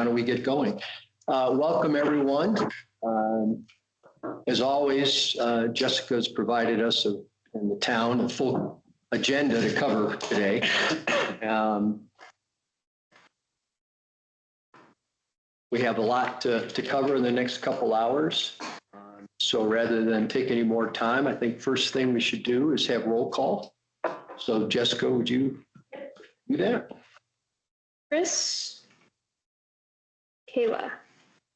why don't we get going? Welcome, everyone. As always, Jessica's provided us in the town a full agenda to cover today. We have a lot to cover in the next couple hours. So rather than take any more time, I think first thing we should do is have roll call. So Jessica, would you do that? Chris. Kayla.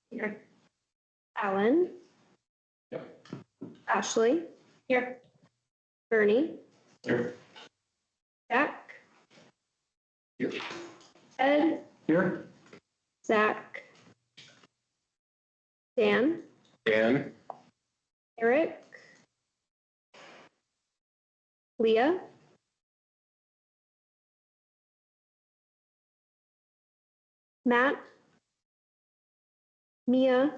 Here. Alan. Yep. Ashley. Here. Bernie. Here. Jack. Here. Ed. Here. Zach. Dan. Dan. Eric. Leah. Matt. Mia.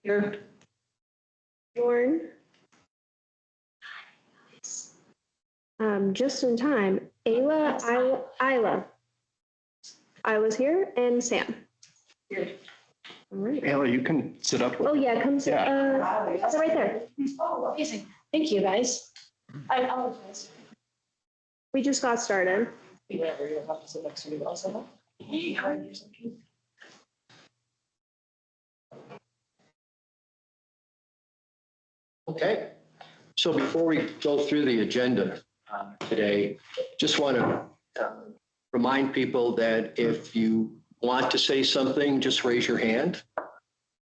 Here. Jorn. Just in time, Isla. Isla's here, and Sam. Here. All right. Ayla, you can sit up. Oh, yeah, come sit, sit right there. Oh, amazing. Thank you, guys. I apologize. We just got started. Yeah, we're gonna have to sit next to you also. Hey, how are you? Okay, so before we go through the agenda today, just want to remind people that if you want to say something, just raise your hand,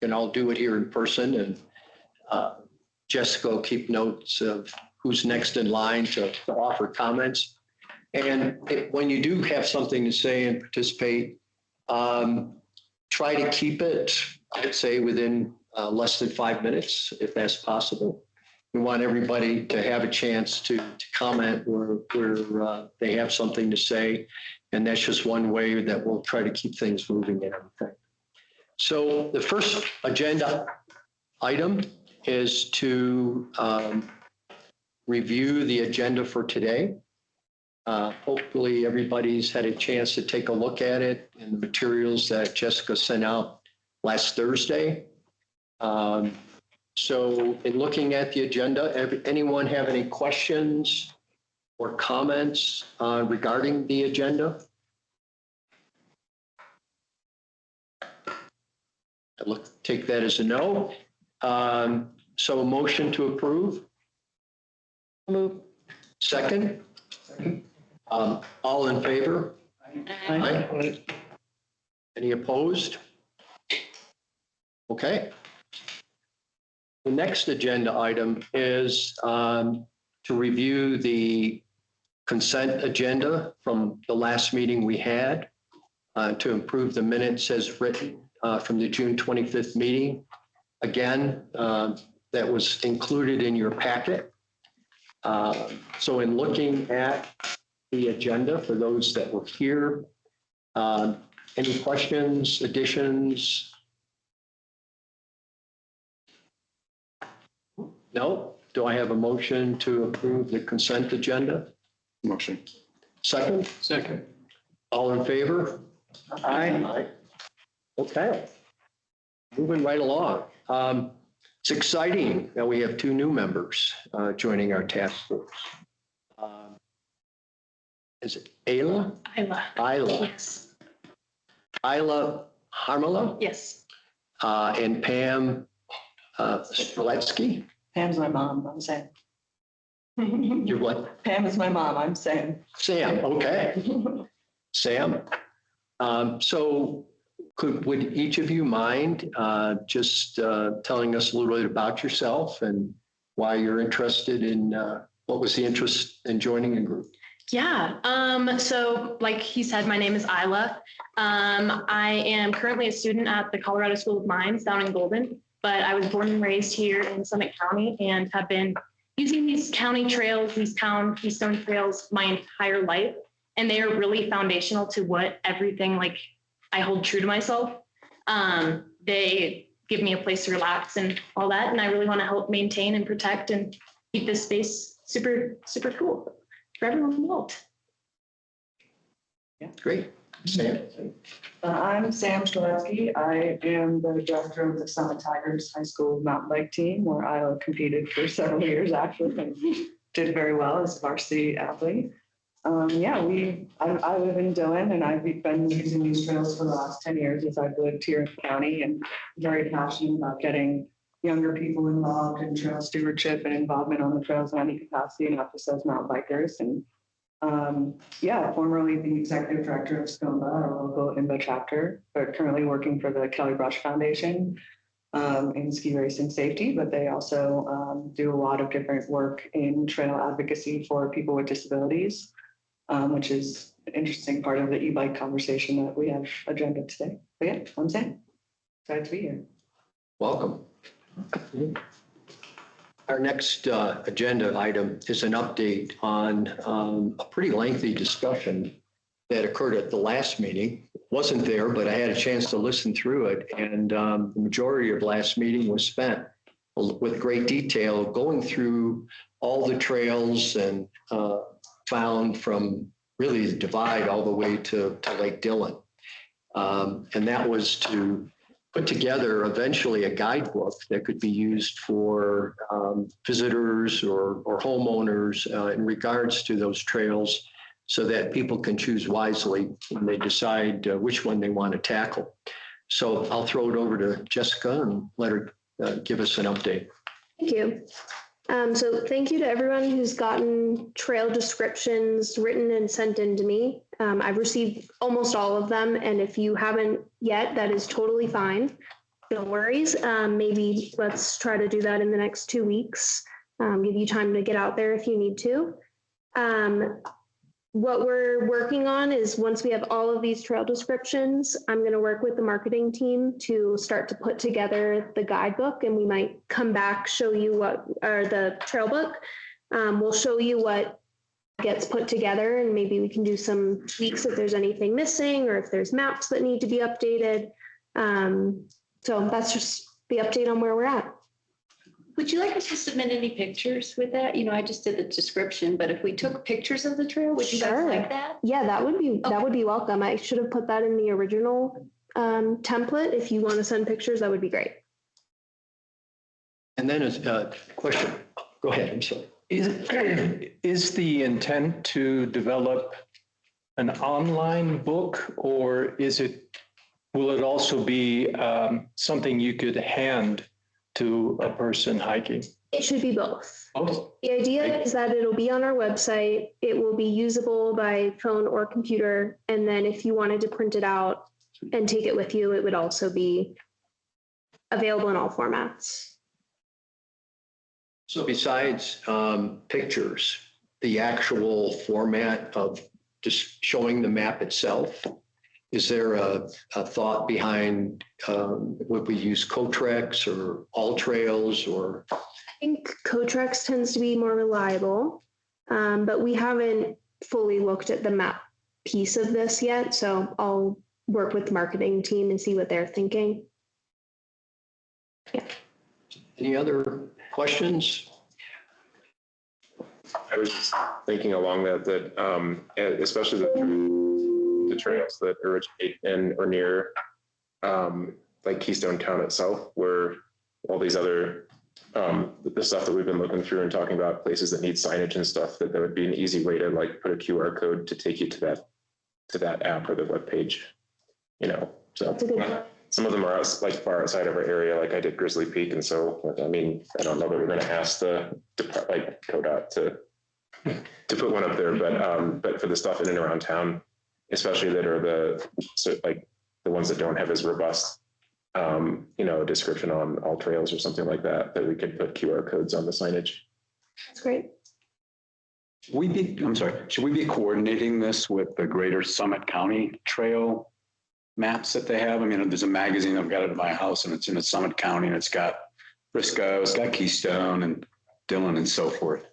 and I'll do it here in person, and Jessica will keep notes of who's next in line to offer comments. And when you do have something to say and participate, try to keep it, I'd say, within less than 5 minutes, if that's possible. We want everybody to have a chance to comment where they have something to say. And that's just one way that we'll try to keep things moving and everything. So the first agenda item is to review the agenda for today. Hopefully everybody's had a chance to take a look at it and the materials that Jessica sent out last Thursday. So in looking at the agenda, anyone have any questions or comments regarding the agenda? Take that as a no. So a motion to approve? Move. Second? All in favor? Aye. Any opposed? Okay. The next agenda item is to review the consent agenda from the last meeting we had to improve the minutes as written from the June 25th meeting. Again, that was included in your packet. So in looking at the agenda for those that were here, any questions, additions? No? Do I have a motion to approve the consent agenda? Motion. Second? Second. All in favor? Aye. Okay. Moving right along. It's exciting that we have two new members joining our task force. Is it Ayla? Isla. Yes. Isla Harmala Yes. and Pam Streletsky. Pam's my mom, I'm Sam. You're what? Pam is my mom, I'm Sam. Sam, okay. Sam. So would each of you mind just telling us a little bit about yourself and why you're interested in, what was the interest in joining a group? Yeah, so like he said, my name is Isla. I am currently a student at the Colorado School of Mines down in Golden, but I was born and raised here in Summit County and have been using these county trails, these Keystone trails my entire life. And they are really foundational to what everything like I hold true to myself. They give me a place to relax and all that. And I really want to help maintain and protect and keep this space super, super cool for everyone involved. Yeah, great. Sam? I'm Sam Streletsky. I am the director of the Summit Tigers High School mountain bike team, where I competed for several years actually, and did very well as a varsity athlete. I live in Dillon, and I've been using these trails for the last 10 years as I've lived here in the county, and very passionate about getting younger people involved in trail stewardship and involvement on the trails in any capacity, not just as mountain bikers. And formerly the executive director of SCOMBA, our local IMBA chapter, but currently working for the Kelly Brush Foundation in ski racing safety. But they also do a lot of different work in trail advocacy for people with disabilities, which is an interesting part of the e-bike conversation that we have agenda today. But yeah, I'm Sam. Excited to be here. Welcome. Our next agenda item is an update on a pretty lengthy discussion that occurred at the last meeting. Wasn't there, but I had a chance to listen through it, and the majority of last meeting was spent with great detail going through all the trails and found from really the divide all the way to Lake Dillon. And that was to put together eventually a guidebook that could be used for visitors or homeowners in regards to those trails, so that people can choose wisely when they decide which one they want to tackle. So I'll throw it over to Jessica and let her give us an update. Thank you. So thank you to everyone who's gotten trail descriptions written and sent in to me. I've received almost all of them, and if you haven't yet, that is totally fine. No worries. Maybe let's try to do that in the next 2 weeks. Give you time to get out there if you need to. What we're working on is, once we have all of these trail descriptions, I'm going to work with the marketing team to start to put together the guidebook, and we might come back, show you what, or the trail book. We'll show you what gets put together, and maybe we can do some tweaks if there's anything missing or if there's maps that need to be updated. So that's just the update on where we're at. Would you like us to submit any pictures with that? You know, I just did the description, but if we took pictures of the trail, would you guys Sure. like that? Yeah, that would be welcome. I should have put that in the original template. If you want to send pictures, that would be great. And then a question. Go ahead. I'm sorry. Is the intent to develop an online book, or will it also be something you could hand to a person hiking? It should be both. Both? The idea is that it'll be on our website. It will be usable by phone or computer. And then if you wanted to print it out and take it with you, it would also be available in all formats. So besides pictures, the actual format of just showing the map itself, is there a thought behind, would we use Cotrex or All Trails, or? I think Cotrex tends to be more reliable, but we haven't fully looked at the map piece of this yet. So I'll work with the marketing team and see what they're thinking. Yeah. Any other questions? I was just thinking along that especially the trails that originate in or near like Keystone Town itself, where all these other the stuff that we've been looking through and talking about, places that need signage and stuff, that would be an easy way to like put a QR code to take you to that app or the web page, you know. So That's a good point. some of them are like far outside of our area, like I did Grizzly Peak, and so I mean, I don't know that we're going to ask the like CoDOT to put one up there, but for the stuff in and around town, especially that are the ones that don't have as robust description on All Trails or something like that we could put QR codes on the signage. That's great. Should we be coordinating this with the greater Summit County trail maps that they have? I mean, there's a magazine, I've got it at my house, and it's in the Summit County, and it's got Frisco, it's got Keystone and Dillon and so forth.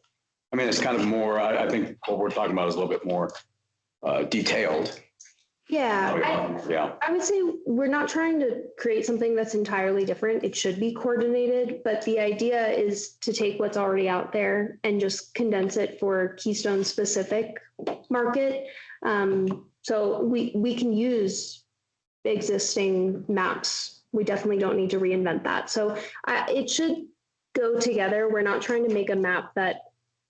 I mean, it's kind of more, I think what we're talking about is a little bit more detailed. Yeah. Yeah. I would say we're not trying to create something that's entirely different. It should be coordinated, but the idea is to take what's already out there and just condense it for Keystone specific market. So we can use existing maps. We definitely don't need to reinvent that. So it should go together. We're not trying to make a map that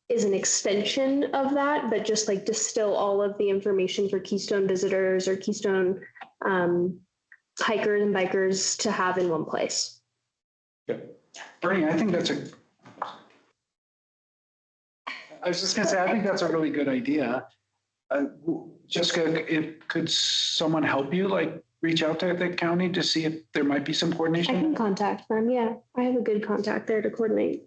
is an extension of that, but just like distill all of the information for Keystone visitors or Keystone hikers and bikers to have in one place. Bernie, I think that's I was just gonna say, I think that's a really good idea. Jessica, could someone help you, like, reach out to the county to see if there might be some I coordination? can contact them. Yeah, I have a good contact there to coordinate.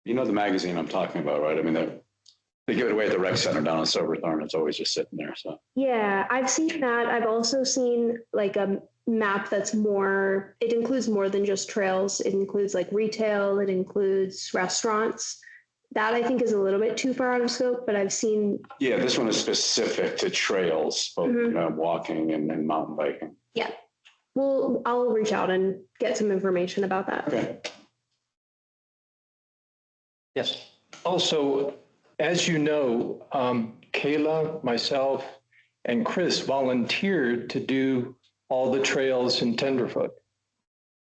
You know the magazine I'm talking about, right? I mean, they give it away at the rec center down in Silverthorne. It's always just sitting there, so. Yeah, I've seen that. I've also seen like a map that's more, it includes more than just trails. It includes like retail, it includes restaurants. That I think is a little bit too far out of scope, but I've seen, Yeah, this one is specific to trails, both walking and mountain biking. well, I'll reach out and get some information about that. Okay. Yes. Also, as you know, Kayla, myself, and Chris volunteered to do all the trails in Tenderfoot.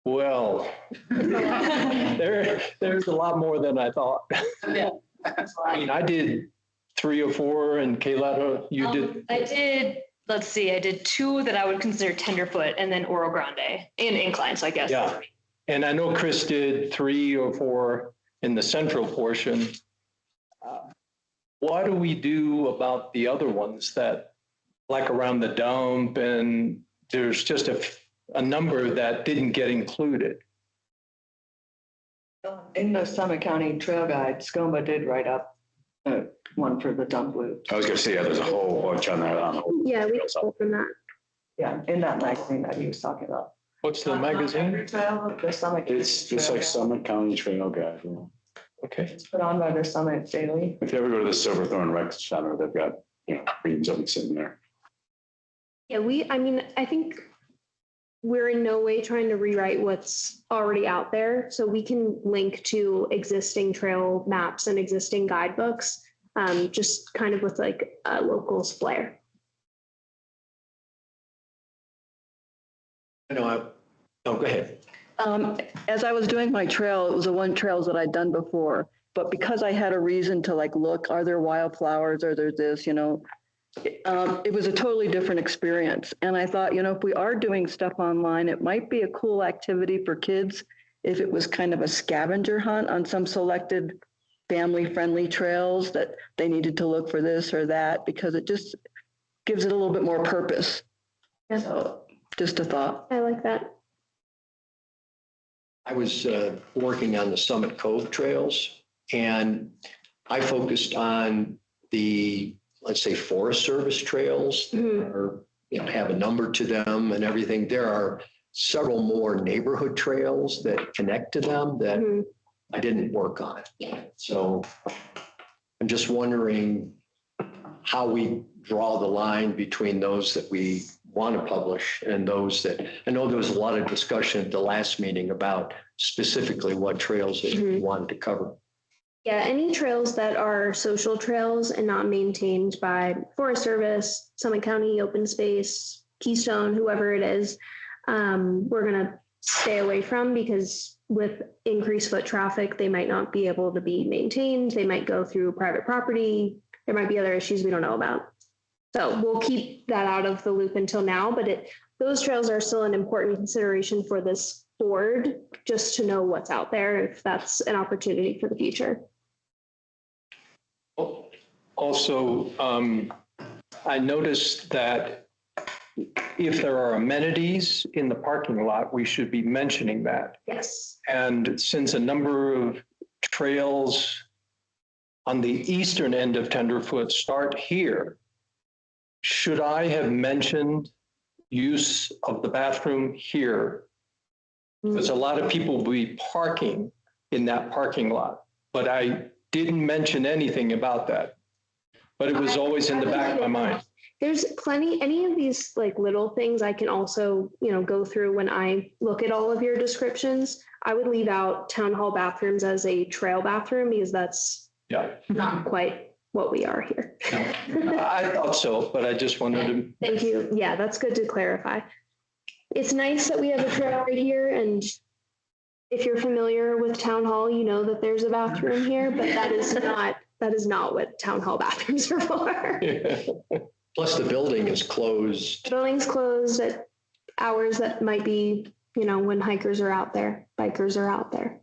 Well, there's a lot more than I thought. I mean, I did 3 or 4, and Kayla, you did. I did, let's see, I did 2 that I would consider tenderfoot and then Oro Grande and incline, so I guess. Yeah. And I know Chris did 3 or 4 in the central portion. What do we do about the other ones that, like around the dump, and there's just a number that didn't get included? In the Summit County Trail Guide, SCOMA did write up one for the dump loop. I was gonna say, yeah, there's a whole bunch on there. Yeah, we can open that. Yeah, in that magazine that he was talking about. What's the magazine? Trail, the Summit. It's just like Summit County Trail Guide. You know. Okay. It's put on by the Summit Daily. If you ever go to the Silverthorne Rec Center, they've got, reams of them sitting there. Yeah, I mean, I think we're in no way trying to rewrite what's already out there. So we can link to existing trail maps and existing guidebooks, just kind of with like a locals flair. Oh, go ahead. As I was doing my trail, it was the one trails that I'd done before, but because I had a reason to like, look, are there wildflowers? Are there this, it was a totally different experience. And I thought, if we are doing stuff online, it might be a cool activity for kids if it was kind of a scavenger hunt on some selected family-friendly trails that they needed to look for this or that, because it just gives it a little bit more purpose. So just a thought. I like that. I was working on the Summit Cove trails, and I focused on the, let's say, Forest Service trails, or have a number to them and everything. There are several more neighborhood trails that connect to them that I didn't work on. So I'm just wondering how we draw the line between those that we want to publish and those that, I know there was a lot of discussion at the last meeting about specifically what trails that we wanted to cover. Yeah, any trails that are social trails and not maintained by Forest Service, Summit County Open Space, Keystone, whoever it is, we're going to stay away from, because with increased foot traffic, they might not be able to be maintained. They might go through private property. There might be other issues we don't know about. So we'll keep that out of the loop until now, but those trails are still an important consideration for this board, just to know what's out there, if that's an opportunity for the future. Also, I noticed that if there are amenities in the parking lot, we should be mentioning that. Yes. And since a number of trails on the eastern end of Tenderfoot start here, should I have mentioned use of the bathroom here? Because a lot of people will be parking in that parking lot, but I didn't mention anything about that. But it was always in the back of my mind. There's plenty, any of these like little things I can also, go through when I look at all of your descriptions. I would leave out town hall bathrooms as a trail bathroom, because that's not quite what we are here. I thought so, but I just wanted to, Thank you. Yeah, that's good to clarify. It's nice that we have a trail right here, and if you're familiar with town hall, you know that there's a bathroom here, but that is not what town hall bathrooms are for. Plus the building is closed. The building's closed at hours that might be, when hikers are out there, bikers are out there.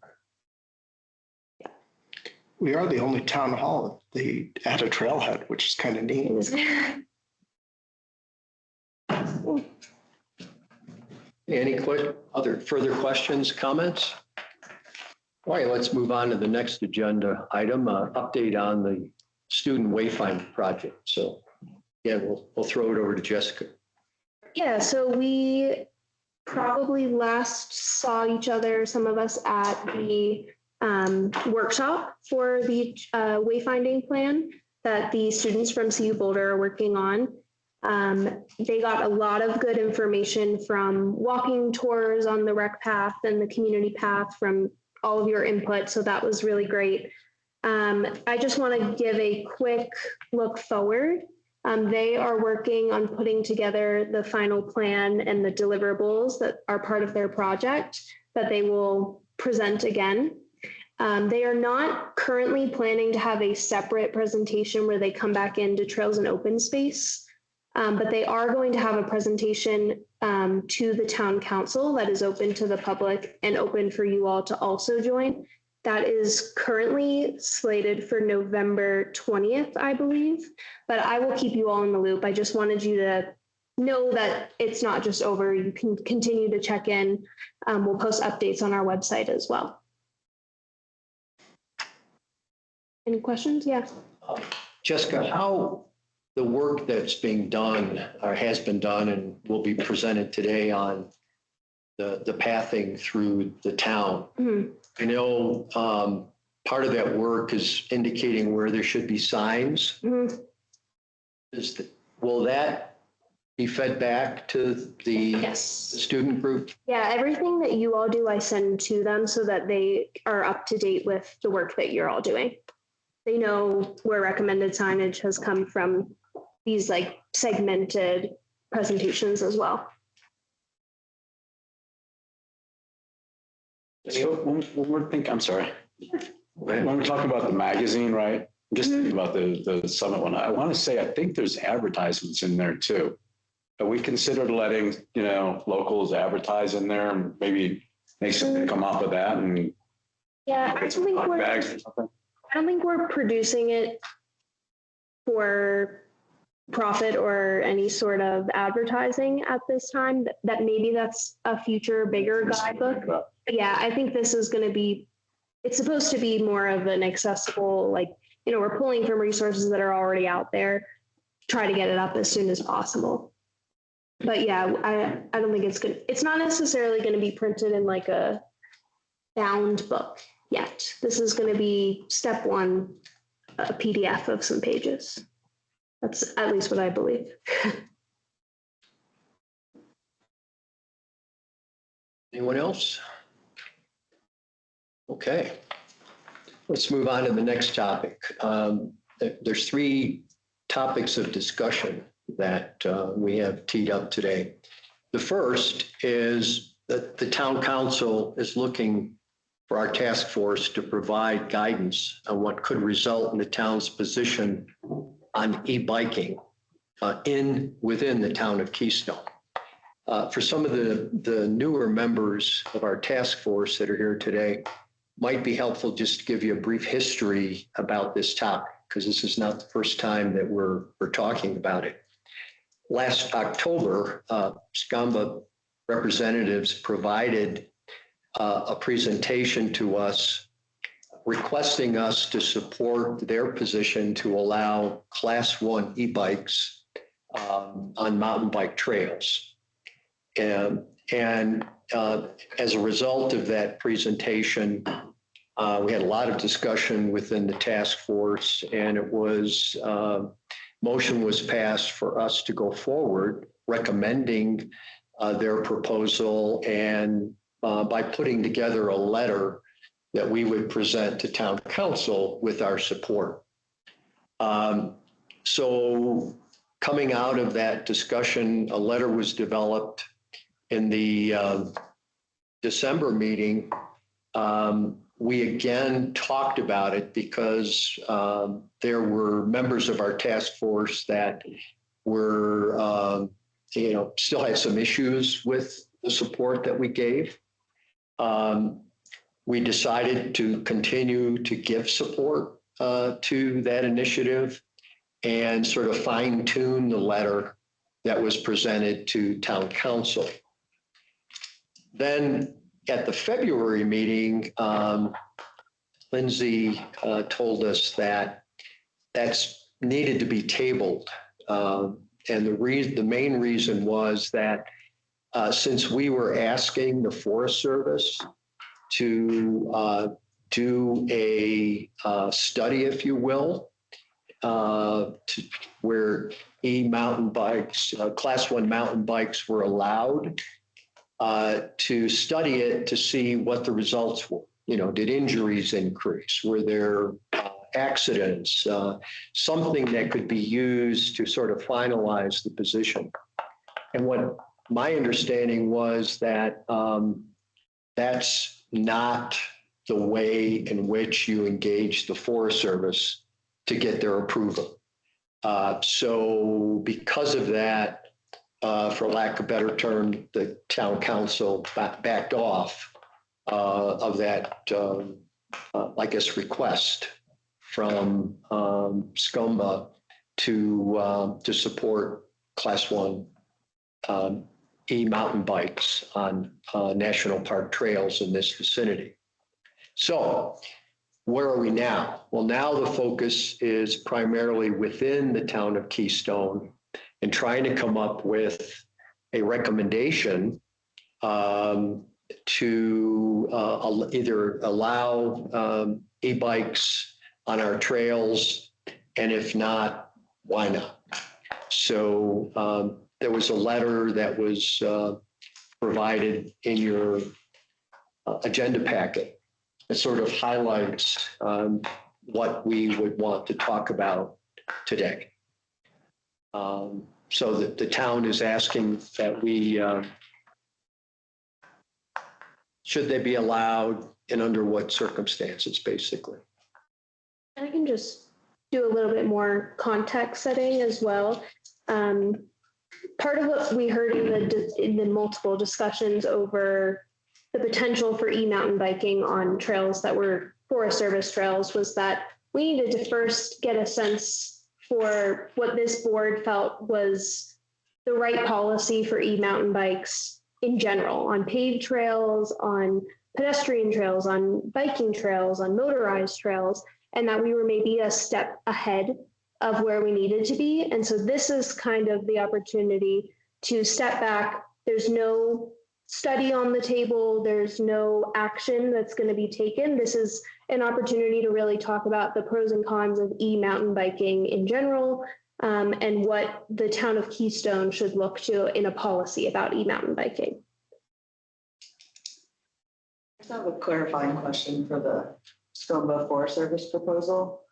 We are the only town hall at a trailhead, which is kind of neat. It is- Any other further questions, comments? All right, let's move on to the next agenda item, update on the student wayfinding project. So yeah, we'll throw it over to Jessica. Yeah, so we probably last saw each other, some of us, at the workshop for the wayfinding plan that the students from CU Boulder are working on. They got a lot of good information from walking tours on the rec path and the community path from all of your input. So that was really great. I just want to give a quick look forward. They are working on putting together the final plan and the deliverables that are part of their project that they will present again. They are not currently planning to have a separate presentation where they come back into Trails and Open Space, but they are going to have a presentation to the town council that is open to the public and open for you all to also join. That is currently slated for November 20th, I believe, but I will keep you all in the loop. I just wanted you to know that it's not just over. You can continue to check in. We'll post updates on our website as well. Any questions? Yeah. Jessica, how the work that's being done or has been done and will be presented today on the pathing through the town. Mhm. I know part of that work is indicating where there should be signs. Mhm. Will that be fed back to the Yes. student group? Yeah, everything that you all do, I send to them so that they are up to date with the work that you're all doing. They know where recommended signage has come from these like segmented presentations as well. So when we're thinking, I'm sorry, when we talk about the magazine, right? I'm just thinking about the summit one. I want to say, I think there's advertisements in there too. Have we considered letting, locals advertise in there and maybe make something come up with that and Yeah, I get some hot bags or something? don't think we're producing it for profit or any sort of advertising at this time. That maybe that's a future bigger guidebook. But yeah, I think this is going to be, it's supposed to be more of an accessible, we're pulling from resources that are already out there, try to get it up as soon as possible. But yeah, I don't think it's good. It's not necessarily going to be printed in like a bound book yet. This is going to be step one, a PDF of some pages. That's at least what I believe. Anyone else? Okay. Let's move on to the next topic. There's 3 topics of discussion that we have teed up today. The first is that the town council is looking for our task force to provide guidance on what could result in the town's position on e-biking within the town of Keystone. For some of the newer members of our task force that are here today, might be helpful just to give you a brief history about this topic, because this is not the first time that we're talking about it. Last October, SCUMBA representatives provided a presentation to us requesting us to support their position to allow Class 1 e-bikes on mountain bike trails. And as a result of that presentation, we had a lot of discussion within the task force, and it was motion was passed for us to go forward recommending their proposal, and by putting together a letter that we would present to town council with our support. So coming out of that discussion, a letter was developed in the December meeting. We again talked about it because there were members of our task force that were, still had some issues with the support that we gave. We decided to continue to give support to that initiative and sort of fine tune the letter that was presented to town council. Then at the February meeting, Lindsay told us that that's needed to be tabled. And the main reason was that since we were asking the Forest Service to do a study, if you will, where e-mountain bikes, class 1 mountain bikes were allowed, to study it to see what the results were. Did injuries increase? Were there accidents? Something that could be used to sort of finalize the position. And what my understanding was that that's not the way in which you engage the Forest Service to get their approval. So because of that, for lack of a better term, the town council backed off of that, I guess, request from SCOMA to support Class 1 e-mountain bikes on national park trails in this vicinity. So where are we now? Well, now the focus is primarily within the town of Keystone and trying to come up with a recommendation to either allow e-bikes on our trails, and if not, why not? So there was a letter that was provided in your agenda packet that sort of highlights what we would want to talk about today. So the town is asking that we, should they be allowed and under what circumstances, basically. I can just do a little bit more context setting as well. Part of what we heard in the multiple discussions over the potential for e-mountain biking on trails that were Forest Service trails was that we needed to first get a sense for what this board felt was the right policy for e-mountain bikes in general, on paved trails, on pedestrian trails, on biking trails, on motorized trails, and that we were maybe a step ahead of where we needed to be. And so this is kind of the opportunity to step back. There's no study on the table. There's no action that's going to be taken. This is an opportunity to really talk about the pros and cons of e-mountain biking in general, and what the town of Keystone should look to in a policy about e-mountain biking. I just have a clarifying question for the SCOMA Forest Service proposal.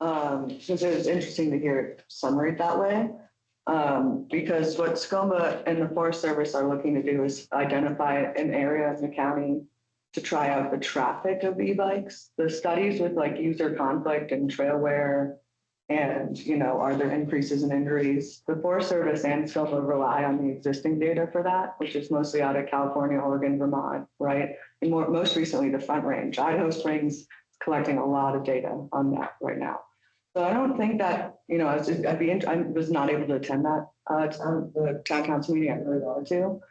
Since it was interesting to hear it summarized that way, because what SCOMA and the Forest Service are looking to do is identify an area in the county to try out the traffic of e-bikes. The studies with like user conflict and trail wear, and are there increases in injuries? The Forest Service and SCOMA rely on the existing data for that, which is mostly out of California, Oregon, Vermont, right? And most recently, the Front Range. Idaho Springs is collecting a lot of data on that right now. So I don't think that, I was not able to attend that the town council meeting. I really wanted to,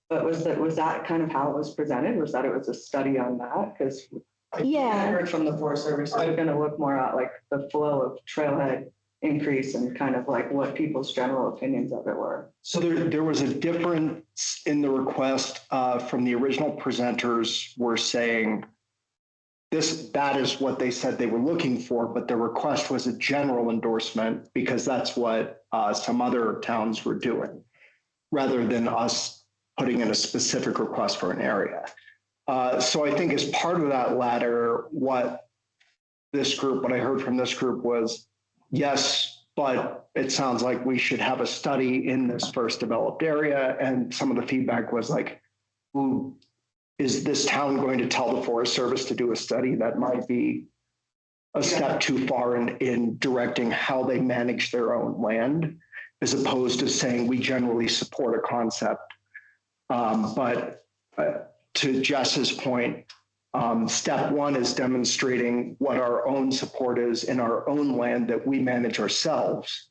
but was that kind of how it was presented? Was that it was a study on that? Because I heard from the Forest Service, they're going to look more at like the flow of trailhead increase and kind of like what people's general opinions of it were. So there was a difference in the request from the original presenters were saying that is what they said they were looking for, but the request was a general endorsement because that's what some other towns were doing, rather than us putting in a specific request for an area. So I think as part of that latter, what I heard from this group was yes, but it sounds like we should have a study in this first developed area. And some of the feedback was like, ooh, is this town going to tell the Forest Service to do a study? That might be a step too far in directing how they manage their own land, as opposed to saying we generally support a concept. But to Jess's point, step one is demonstrating what our own support is in our own land that we manage ourselves.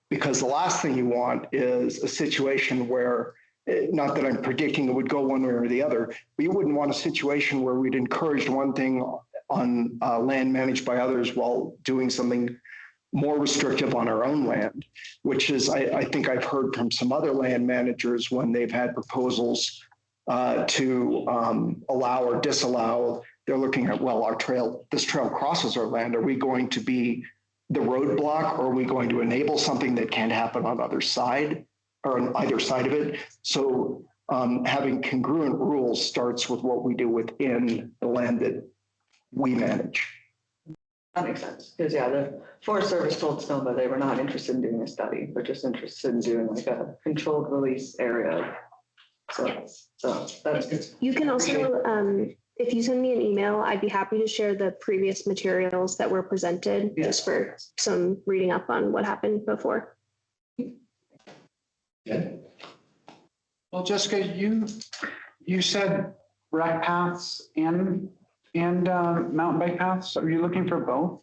Because the last thing you want is a situation where, not that I'm predicting it would go one way or the other, but you wouldn't want a situation where we'd encourage one thing on land managed by others while doing something more restrictive on our own land, which is, I think I've heard from some other land managers when they've had proposals to allow or disallow, they're looking at, well, this trail crosses our land. Are we going to be the roadblock, or are we going to enable something that can't happen on either side of it? So having congruent rules starts with what we do within the land that we manage. That makes sense, because the Forest Service told SNOMA they were not interested in doing a study, but just interested in doing like a controlled release area. So that's good. You can also, if you send me an email, I'd be happy to share the previous materials that were presented, just for some reading up on what happened before. Well, Jessica, you said rec paths and mountain bike paths. Are you looking for both?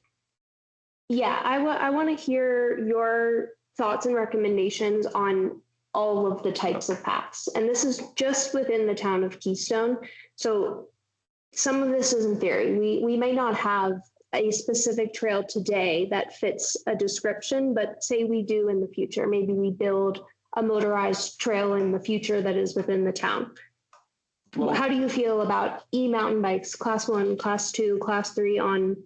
Yeah, I want to hear your thoughts and recommendations on all of the types of paths. And this is just within the town of Keystone. So some of this is in theory. We may not have a specific trail today that fits a description, but say we do in the future. Maybe we build a motorized trail in the future that is within the town. Well, how do you feel about e-mountain bikes, class 1, class 2, class 3 on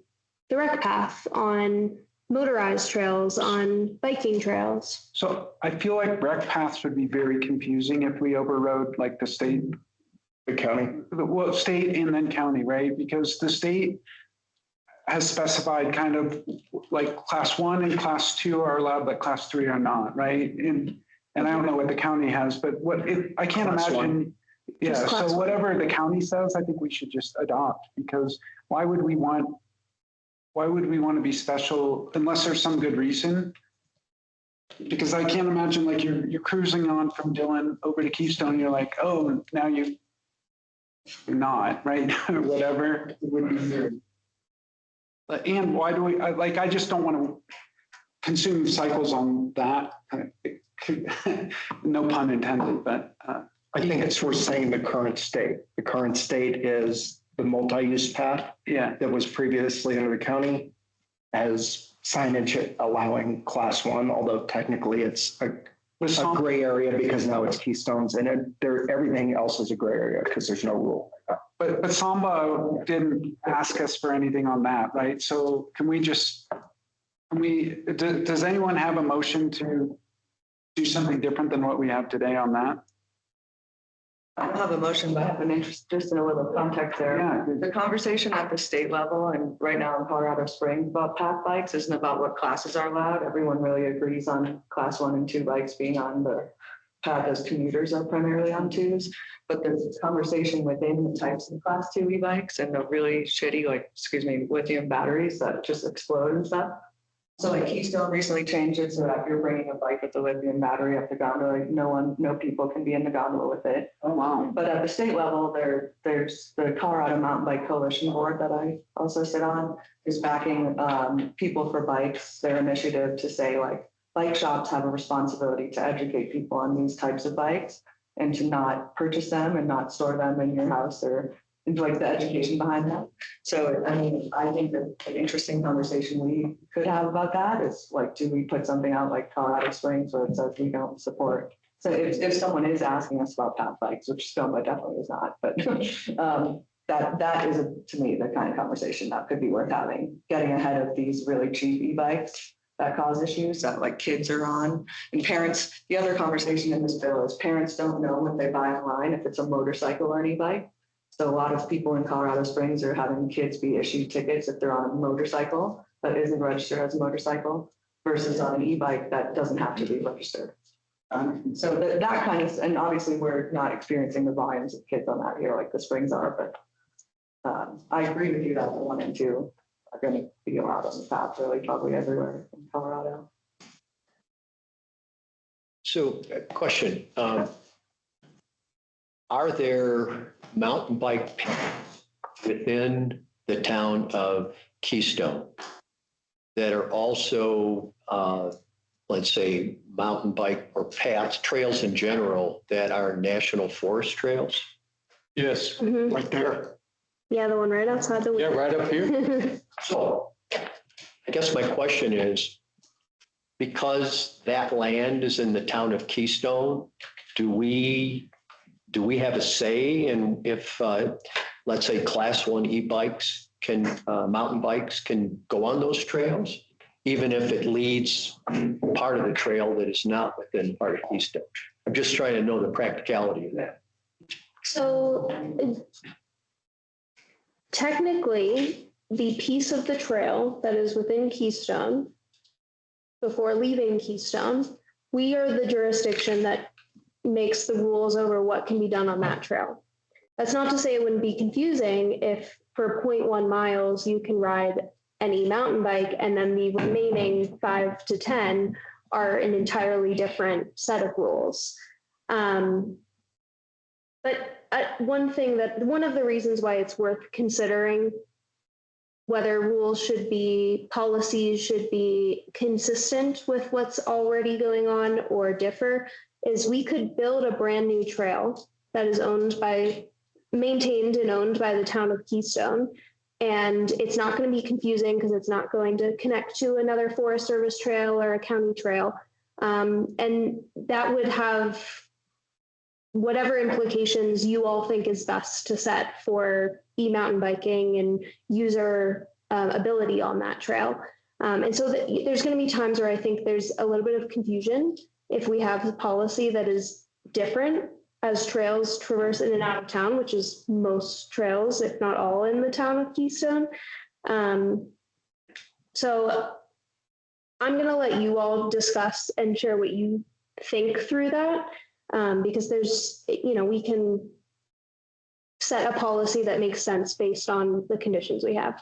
the rec path, on motorized trails, on biking trails? So I feel like rec paths would be very confusing if we overrode like the state, the county, well, state and then county, right? Because the state has specified kind of like class 1 and class 2 are allowed, but class 3 are not, right? And I don't know what the county has, but I can't imagine. Yeah, so whatever the county says, I think we should just adopt, because why would we want to be special unless there's some good reason? Because I can't imagine like you're cruising on from Dillon over to Keystone, and you're like, oh, now you're not, right? Or whatever. It would be weird. But and why do we I just don't want to consume cycles on that. No pun intended, but I think it's worth saying the current state. The current state is the multi-use path that was previously under the county as signage allowing class 1, although technically it's a gray area because now it's Keystones, and everything else is a gray area because there's no rule. But Samba didn't ask us for anything on that, right? So does anyone have a motion to do something different than what we have today on that? I don't have a motion, but I have an interest just in a little context there. Yeah. The conversation at the state level and right now in Colorado Springs about path bikes isn't about what classes are allowed. Everyone really agrees on class 1 and 2 bikes being on the path as commuters are primarily on 2s. But there's this conversation within the types of class 2 e-bikes and the really shitty, lithium batteries that just explode and stuff. So like Keystone recently changed it so that if you're bringing a bike with a lithium battery up the gondola, no people can be in the gondola with it. Oh, wow. But at the state level, there's the Colorado Mountain Bike Coalition Board that I also sit on is backing People for Bikes, their initiative to say like bike shops have a responsibility to educate people on these types of bikes and to not purchase them and not store them in your house or like the education behind that. So, I mean, I think that an interesting conversation we could have about that is like, do we put something out like Colorado Springs where it says we don't support? So if someone is asking us about path bikes, which SCOMA definitely is not, but that is to me the kind of conversation that could be worth having, getting ahead of these really cheap e-bikes that cause issues that like kids are on and parents. The other conversation in this bill is parents don't know when they buy online if it's a motorcycle or an e-bike. So a lot of people in Colorado Springs are having kids be issued tickets if they're on a motorcycle that isn't registered as a motorcycle versus on an e-bike that doesn't have to be registered. So that kind of, and obviously we're not experiencing the volumes of kids on that here like the Springs are, but I agree with you that the 1 and 2 are going to be allowed on the path really probably everywhere in Colorado. So, question, are there mountain bike paths within the town of Keystone that are also, let's say, mountain bike or paths, trails in general that are national forest trails? Yes, Mhm. Right there. Yeah, the one right outside the yeah, window. right up here. So I guess my question is, because that land is in the town of Keystone, do we have a say in if, let's say, class 1 e-bikes mountain bikes can go on those trails, even if it leads part of the trail that is not within part of Keystone? I'm just trying to know the practicality of that. So technically, the piece of the trail that is within Keystone, before leaving Keystone, we are the jurisdiction that makes the rules over what can be done on that trail. That's not to say it wouldn't be confusing if for 0.1 miles you can ride any mountain bike and then the remaining 5 to 10 are an entirely different set of rules. But one of the reasons why it's worth considering whether policies should be consistent with what's already going on or differ, is we could build a brand new trail that is maintained and owned by the town of Keystone. And it's not going to be confusing because it's not going to connect to another Forest Service trail or a county trail. And that would have whatever implications you all think is best to set for e-mountain biking and user ability on that trail. And so there's going to be times where I think there's a little bit of confusion if we have a policy that is different as trails traverse in and out of town, which is most trails, if not all, in the town of Keystone. So I'm going to let you all discuss and share what you think through that, because we can set a policy that makes sense based on the conditions we have.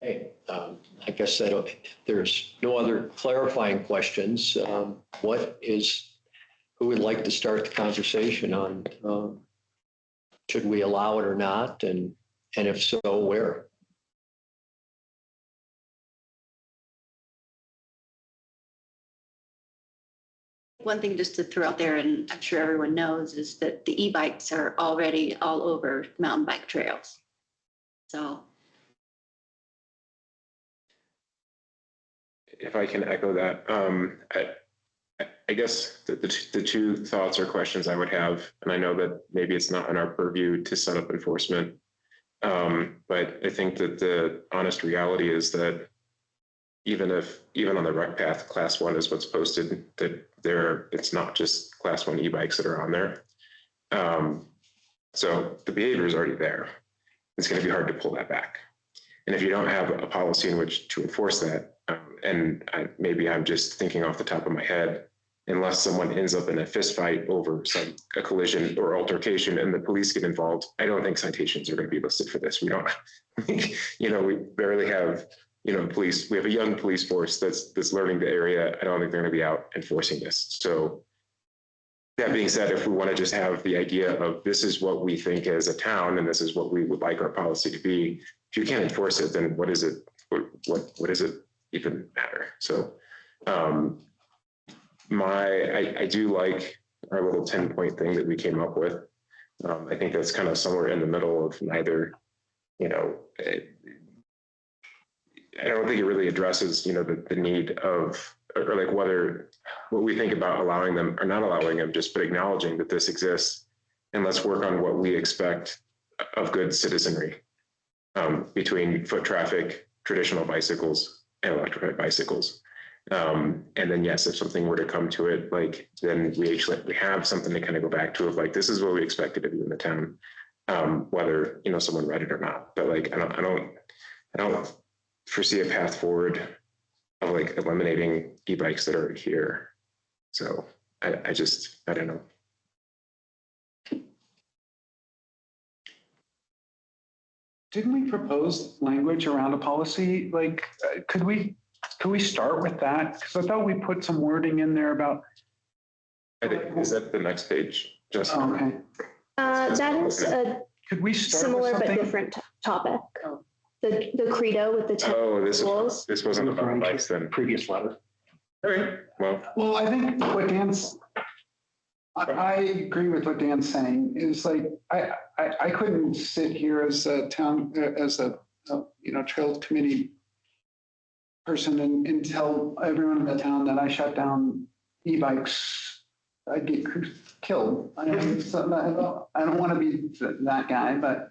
Hey, I guess that if there's no other clarifying questions, who would like to start the conversation on should we allow it or not, and if so, where? One thing just to throw out there, and I'm sure everyone knows, is that the e-bikes are already all over mountain bike trails. So. If I can echo that, I guess the two thoughts or questions I would have, and I know that maybe it's not in our purview to set up enforcement, but I think that the honest reality is that even on the rec path, class 1 is what's posted, that it's not just class 1 e-bikes that are on there. So the behavior is already there. It's going to be hard to pull that back. And if you don't have a policy in which to enforce that, maybe I'm just thinking off the top of my head, unless someone ends up in a fist fight over a collision or altercation and the police get involved, I don't think citations are going to be listed for this. We don't, we barely have, police. We have a young police force that's learning the area. I don't think they're going to be out enforcing this. So that being said, if we want to just have the idea of this is what we think as a town and this is what we would like our policy to be, if you can't enforce it, then what is it? What does it even matter? So I do like our little 10-point thing that we came up with. I think that's kind of somewhere in the middle of neither, I don't think it really addresses, the need of, or like what we think about allowing them or not allowing them, but acknowledging that this exists. And let's work on what we expect of good citizenry between foot traffic, traditional bicycles, and electrified bicycles. And then, yes, if something were to come to it, like, then we have something to kind of go back to of like, this is what we expected to do in the town. Whether, you know, someone read it or not, but like, I don't foresee a path forward of like eliminating e-bikes that are here. So I don't know. Didn't we propose language around a policy? Like, could we start with that? Because I thought we put some wording in there about. I think, is that the next page? Just Okay. That is a Could we start with similar but something? different topic. The credo with the 10 rules. this wasn't about bikes then. Previous letter. All right, well, Well, I think what I agree with what Dan's saying is like, I couldn't sit here as a town, as a, you know, trail committee person and tell everyone in the town that I shut down e-bikes. I'd get killed. I don't want to be that guy, but,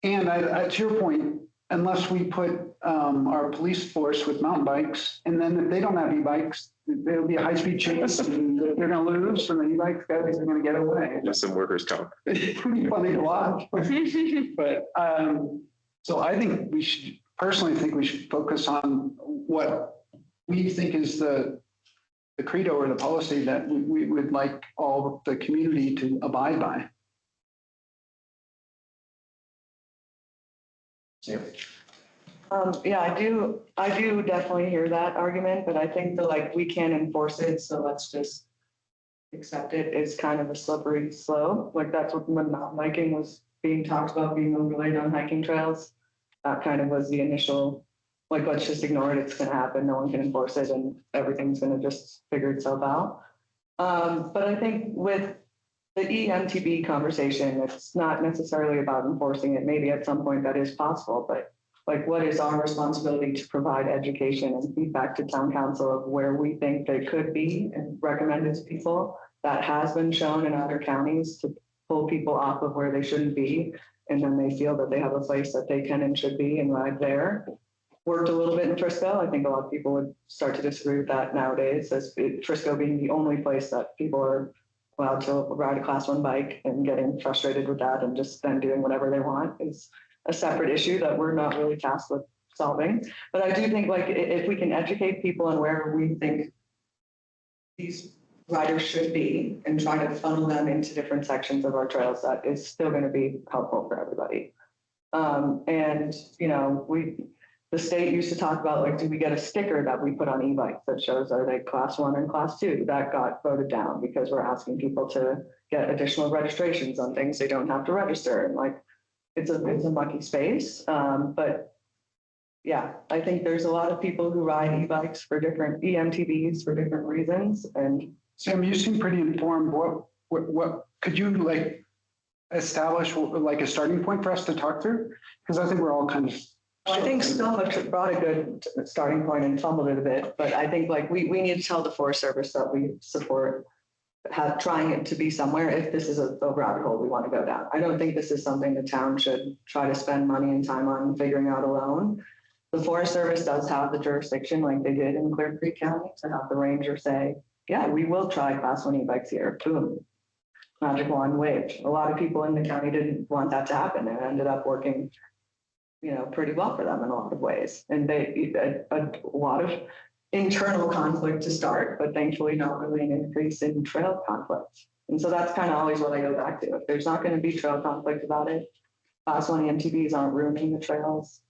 and to your point, unless we put our police force with mountain bikes, and then if they don't have e-bikes, there'll be a high-speed chase and they're going to lose and the e-bike guys are going to get away. just some workers' comp. It's pretty funny to watch. But so I think we should, personally think we should focus on what we think is the credo or the policy that we would like all the community to abide by. Yeah, I do definitely hear that argument, but I think that like we can't enforce it, so let's just accept it is kind of a slippery slope. Like that's what when mountain biking was being talked about being overlaid on hiking trails. That kind of was the initial, like, let's just ignore it. It's going to happen. No one can enforce it and everything's going to just figure itself out. But I think with the EMTB conversation, it's not necessarily about enforcing it. Maybe at some point that is possible, but like, what is our responsibility to provide education and feedback to town council of where we think they could be and recommend it to people? That has been shown in other counties to pull people off of where they shouldn't be. And then they feel that they have a place that they can and should be and ride there. Worked a little bit in Frisco. I think a lot of people would start to disagree with that nowadays, as Frisco being the only place that people are allowed to ride a class 1 bike, and getting frustrated with that and just then doing whatever they want is a separate issue that we're not really tasked with solving. But I do think like if we can educate people on where we think these riders should be and try to funnel them into different sections of our trails, that is still going to be helpful for everybody. And, you know, the state used to talk about like, do we get a sticker that we put on e-bikes that shows are they class 1 and class 2? That got voted down because we're asking people to get additional registrations on things they don't have to register. And like, it's a mucky space. But yeah, I think there's a lot of people who ride e-bikes for different EMTBs for different reasons. And Sam, you seem pretty informed. What could you like establish like a starting point for us to talk through? Because I think we're all kind of. I think Stella brought a good starting point and fumbled it a bit, but I think like we need to tell the Forest Service that we support trying it to be somewhere if this is a rabbit hole we want to go down. I don't think this is something the town should try to spend money and time on figuring out alone. The Forest Service does have the jurisdiction like they did in Clear Creek County to have the ranger say, yeah, we will try class 1 e-bikes here. Boom. Magic wand waved. A lot of people in the county didn't want that to happen and ended up working, you know, pretty well for them in a lot of ways. And they a lot of internal conflict to start, but thankfully not really an increase in trail conflict. And so that's kind of always what I go back to. If there's not going to be trail conflict about it, class 1 EMTBs aren't ruining the trails.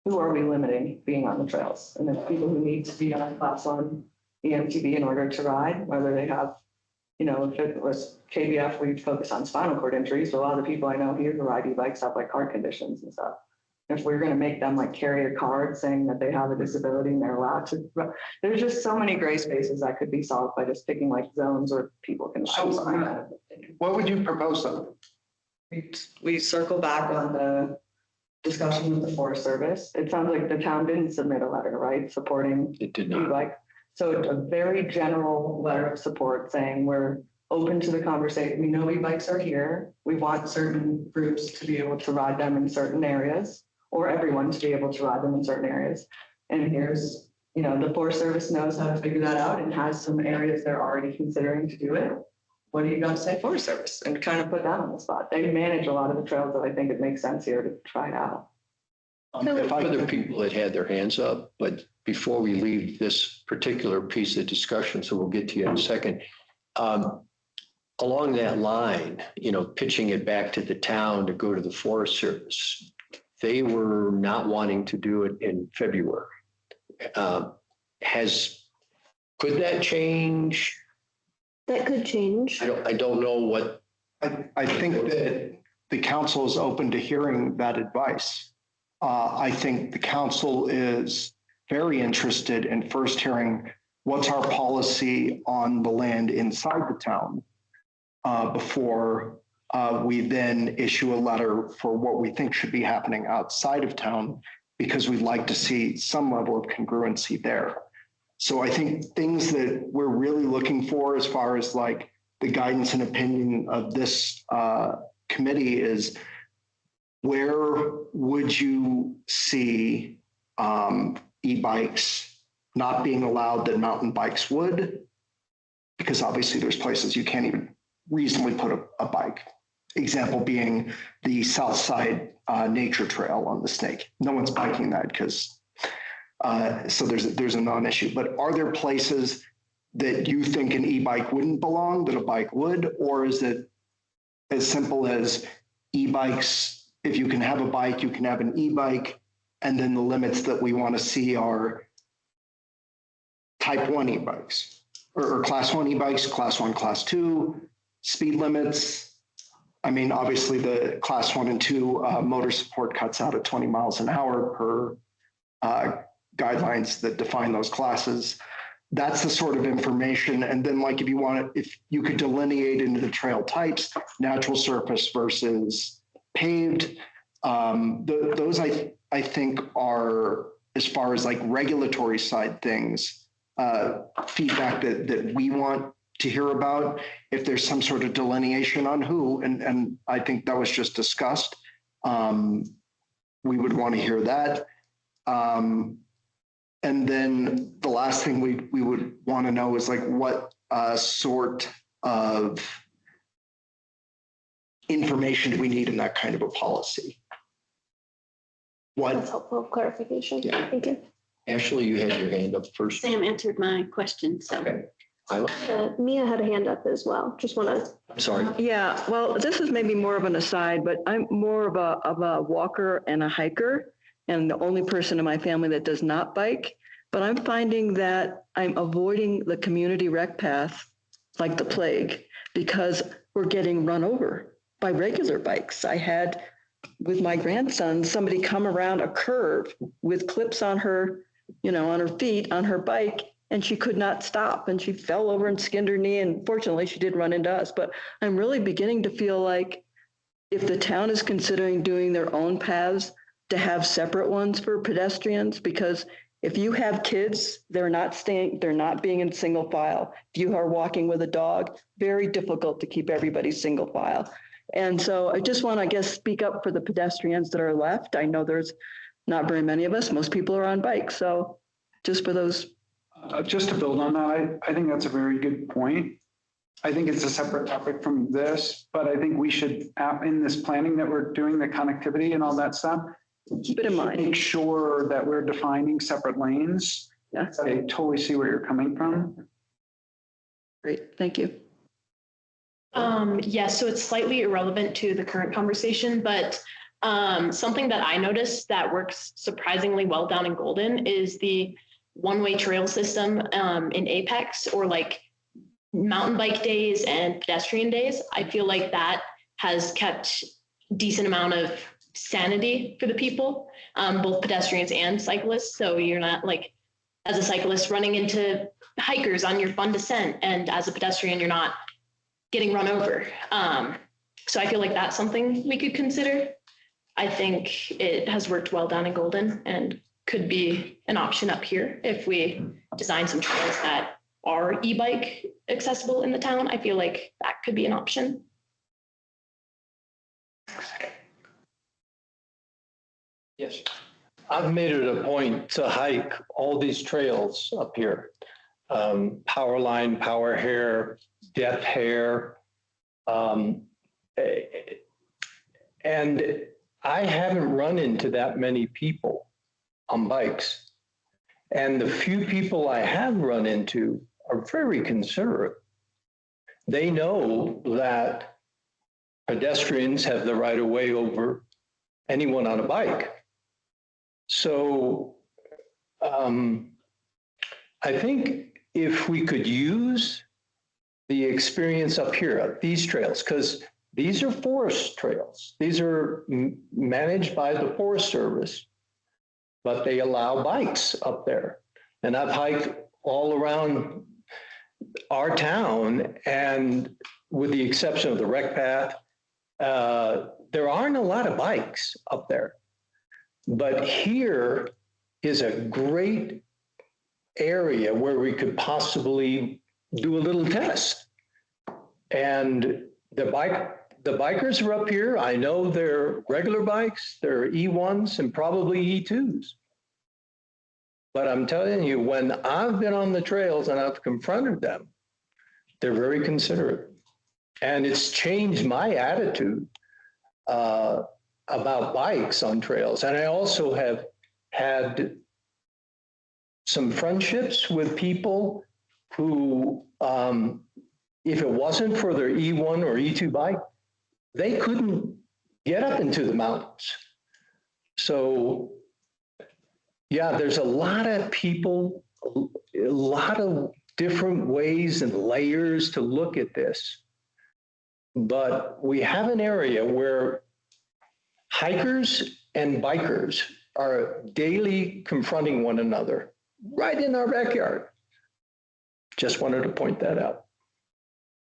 Who are we limiting being on the trails? And the people who need to be on class 1 EMTB in order to ride, whether they have, you know, if it was KBF, we'd focus on spinal cord injuries, but a lot of the people I know here who ride e-bikes have like heart conditions and stuff. If we're going to make them like carry a card saying that they have a disability and they're allowed to, there's just so many gray spaces that could be solved by just picking like zones where people can. What would you propose though? We circle back on the discussion with the Forest Service. It sounds like the town didn't submit a letter, right? Supporting It did not. e-bike. So it's a very general letter of support saying we're open to the conversation. We know e-bikes are here. We want certain groups to be able to ride them in certain areas, or everyone to be able to ride them in certain areas. And here's you know, the Forest Service knows how to figure that out and has some areas they're already considering to do it. What do you got to say, Forest Service? And kind of put that on the spot. They manage a lot of the trails that I think it makes sense here to try it out. If other people had had their hands up, but before we leave this particular piece of discussion, so we'll get to you in a second. Along that line, you know, pitching it back to the town to go to the Forest Service, they were not wanting to do it in February. Could that change? That could change. I don't know what. I think that the council is open to hearing that advice. I think the council is very interested in first hearing what's our policy on the land inside the town before we then issue a letter for what we think should be happening outside of town, because we'd like to see some level of congruency there. So I think things that we're really looking for as far as like the guidance and opinion of this committee is, where would you see e-bikes not being allowed that mountain bikes would? Because obviously there's places you can't even reasonably put a bike. Example being the South Side Nature Trail on the Snake. No one's biking that because, so there's a non-issue. But are there places that you think an e-bike wouldn't belong, that a bike would? Or is it as simple as e-bikes, if you can have a bike, you can have an e-bike, and then the limits that we want to see are type 1 e-bikes or class 1 e-bikes, class 1, class 2, speed limits. I mean, obviously the class 1 and 2 motor support cuts out at 20 miles an hour per guidelines that define those classes. That's the sort of information. And then like, if you could delineate into the trail types, natural surface versus paved, those I think are, as far as like regulatory side things, feedback that we want to hear about. If there's some sort of delineation on who, and I think that was just discussed, we would want to hear that. And then the last thing we would want to know is like what sort of information do we need in that kind of a policy? That's helpful clarification. Yeah. Thank you. Ashley, you had your hand up first. Sam answered my question, so. Okay. Mia had a hand up as well. Just want to. I'm sorry. Yeah, well, this is maybe more of an aside, but I'm more of a walker and a hiker, and the only person in my family that does not bike. But I'm finding that I'm avoiding the community rec path like the plague because we're getting run over by regular bikes. I had with my grandson, somebody come around a curve with clips on her, on her feet, on her bike, and she could not stop. And she fell over and skinned her knee. And fortunately, she did run into us. But I'm really beginning to feel like if the town is considering doing their own paths, to have separate ones for pedestrians, because if you have kids, they're not being in single file. If you are walking with a dog, very difficult to keep everybody single file. And so I just want to, speak up for the pedestrians that are left. I know there's not very many of us. Most people are on bikes. So just for those. Just to build on that, I think that's a very good point. I think it's a separate topic from this, but I think we should, in this planning that we're doing, the connectivity and all that stuff, keep it in mind. Make sure that we're defining separate lanes. Yeah. I totally see where you're coming from. Great, thank you. Yes, so it's slightly irrelevant to the current conversation, but something that I noticed that works surprisingly well down in Golden is the one-way trail system in Apex, or like mountain bike days and pedestrian days. I feel like that has kept decent amount of sanity for the people, both pedestrians and cyclists. So you're not like, as a cyclist, running into hikers on your fun descent, and as a pedestrian, you're not getting run over. So I feel like that's something we could consider. I think it has worked well down in Golden and could be an option up here if we design some trails that are e-bike accessible in the town. I feel like that could be an option. Yes. I've made it a point to hike all these trails up here. Power Line, Power Hair, Death Hair. And I haven't run into that many people on bikes. And the few people I have run into are very considerate. They know that pedestrians have the right of way over anyone on a bike. So I think if we could use the experience up here at these trails, because these are forest trails. These are managed by the Forest Service, but they allow bikes up there. And I've hiked all around our town, and with the exception of the rec path, there aren't a lot of bikes up there. But here is a great area where we could possibly do a little test. And the bikers are up here. I know they're regular bikes, they're E1s and probably E2s. But I'm telling you, when I've been on the trails and I've confronted them, they're very considerate. And it's changed my attitude about bikes on trails. And I also have had some friendships with people who, if it wasn't for their E1 or E2 bike, they couldn't get up into the mountains. So, yeah, there's a lot of people, a lot of different ways and layers to look at this. But we have an area where hikers and bikers are daily confronting one another right in our backyard. Just wanted to point that out.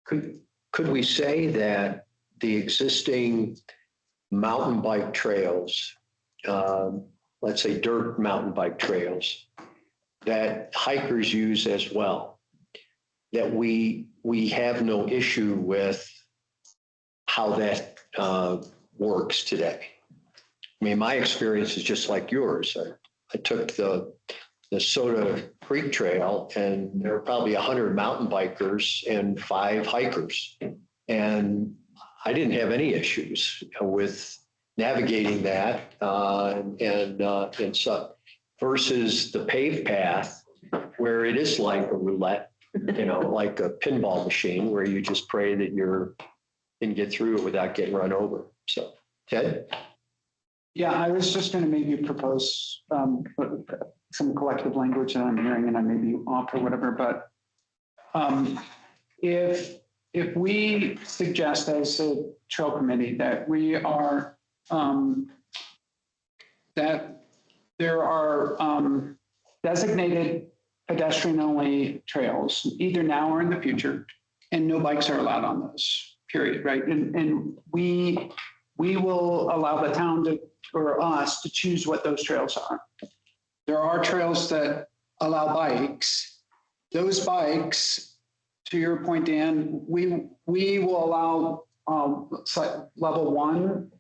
Could we say that the existing mountain bike trails, let's say dirt mountain bike trails, that hikers use as well, that we have no issue with how that works today? I mean, my experience is just like yours. I took the Soda Creek Trail, and there were probably 100 mountain bikers and 5 hikers. And I didn't have any issues with navigating that and such, versus the paved path where it is like a roulette, like a pinball machine where you just pray that you can get through it without getting run over. So, Ted? Yeah, I was just going to maybe propose some collective language that I'm hearing, and I may be off or whatever, but if we suggest as a trail committee that we are, that there are designated pedestrian-only trails, either now or in the future, and no bikes are allowed on those, period, right? And we will allow the town to, or us, to choose what those trails are. There are trails that allow bikes. Those bikes, to your point, Dan, we will allow level 1,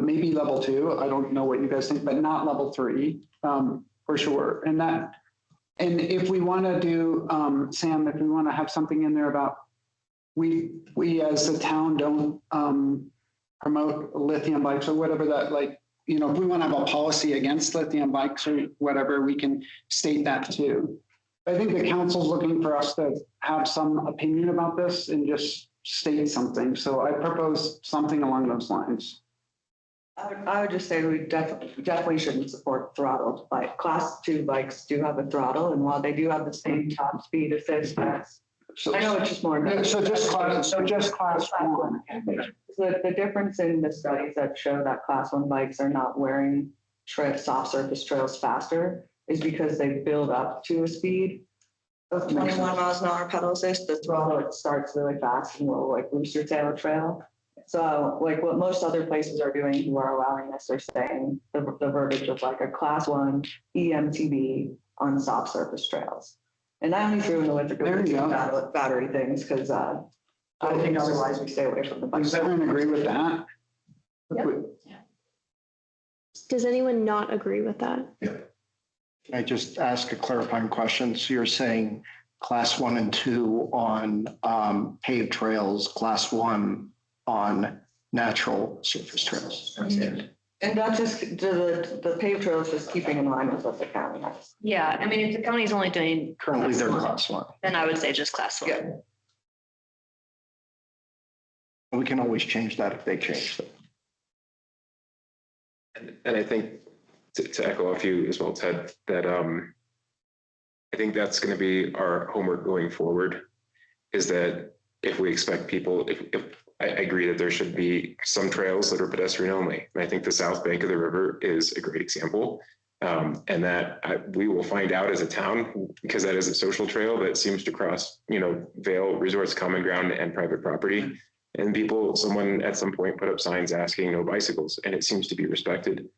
maybe level 2. I don't know what you guys think, but not level 3 for sure. And if we want to do, Sam, if we want to have something in there about we as a town don't promote lithium bikes or whatever that, like, if we want to have a policy against lithium bikes or whatever, we can state that too. I think the council's looking for us to have some opinion about this and just state something. So I propose something along those lines. I would just say we definitely shouldn't support throttled bike. Class 2 bikes do have a throttle, and while they do have the same top speed assist, I know it's just more. So just class 1. The difference in the studies that show that class 1 bikes are not wearing soft surface trails faster is because they build up to a speed of 21 miles an hour pedal assist. The throttle, it starts really fast and will like looser tail trail. So like what most other places are doing who are allowing this are saying the verbiage of like a class 1 EMTB on soft surface trails. And I only threw in the electric battery things because I think otherwise we stay away from the bike. Does everyone agree with that? Yep. Does anyone not agree with that? Can I just ask a clarifying question? So you're saying class 1 and 2 on paved trails, class 1 on natural surface trails? And not just the paved trails, just keeping in line with what the county has. Yeah, I mean, if the county's only doing, Currently, they're class 1. then I would say just class one. Yeah. We can always change that if they change that. And I think to echo a few as well, Ted, that I think that's going to be our homework going forward, is that if we expect people, if I agree that there should be some trails that are pedestrian only. And I think the south bank of the river is a great example. And that we will find out as a town, because that is a social trail that seems to cross, Vail Resorts common ground and private property. And someone at some point put up signs asking no bicycles, and it seems to be respected.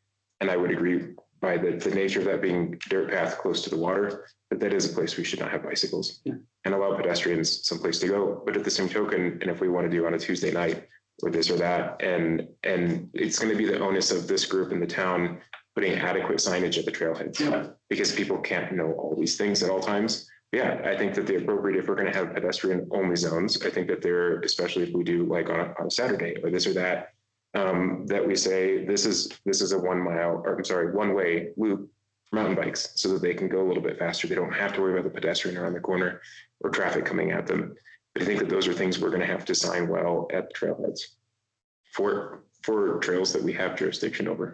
And I would agree by the nature of that being dirt path close to the water, that is a place we should not have bicycles and allow pedestrians someplace to go. But at the same token, and if we want to do on a Tuesday night or this or that, and it's going to be the onus of this group in the town putting adequate signage at the trailheads, because people can't know all these things at all times. Yeah, I think that the appropriate, if we're going to have pedestrian only zones, I think that they're, especially if we do like on a Saturday or this or that, that we say this is a 1 mile, or I'm sorry, 1-way loop for mountain bikes, so that they can go a little bit faster. They don't have to worry about the pedestrian around the corner or traffic coming at them. But I think that those are things we're going to have to sign well at the trailheads for trails that we have jurisdiction over.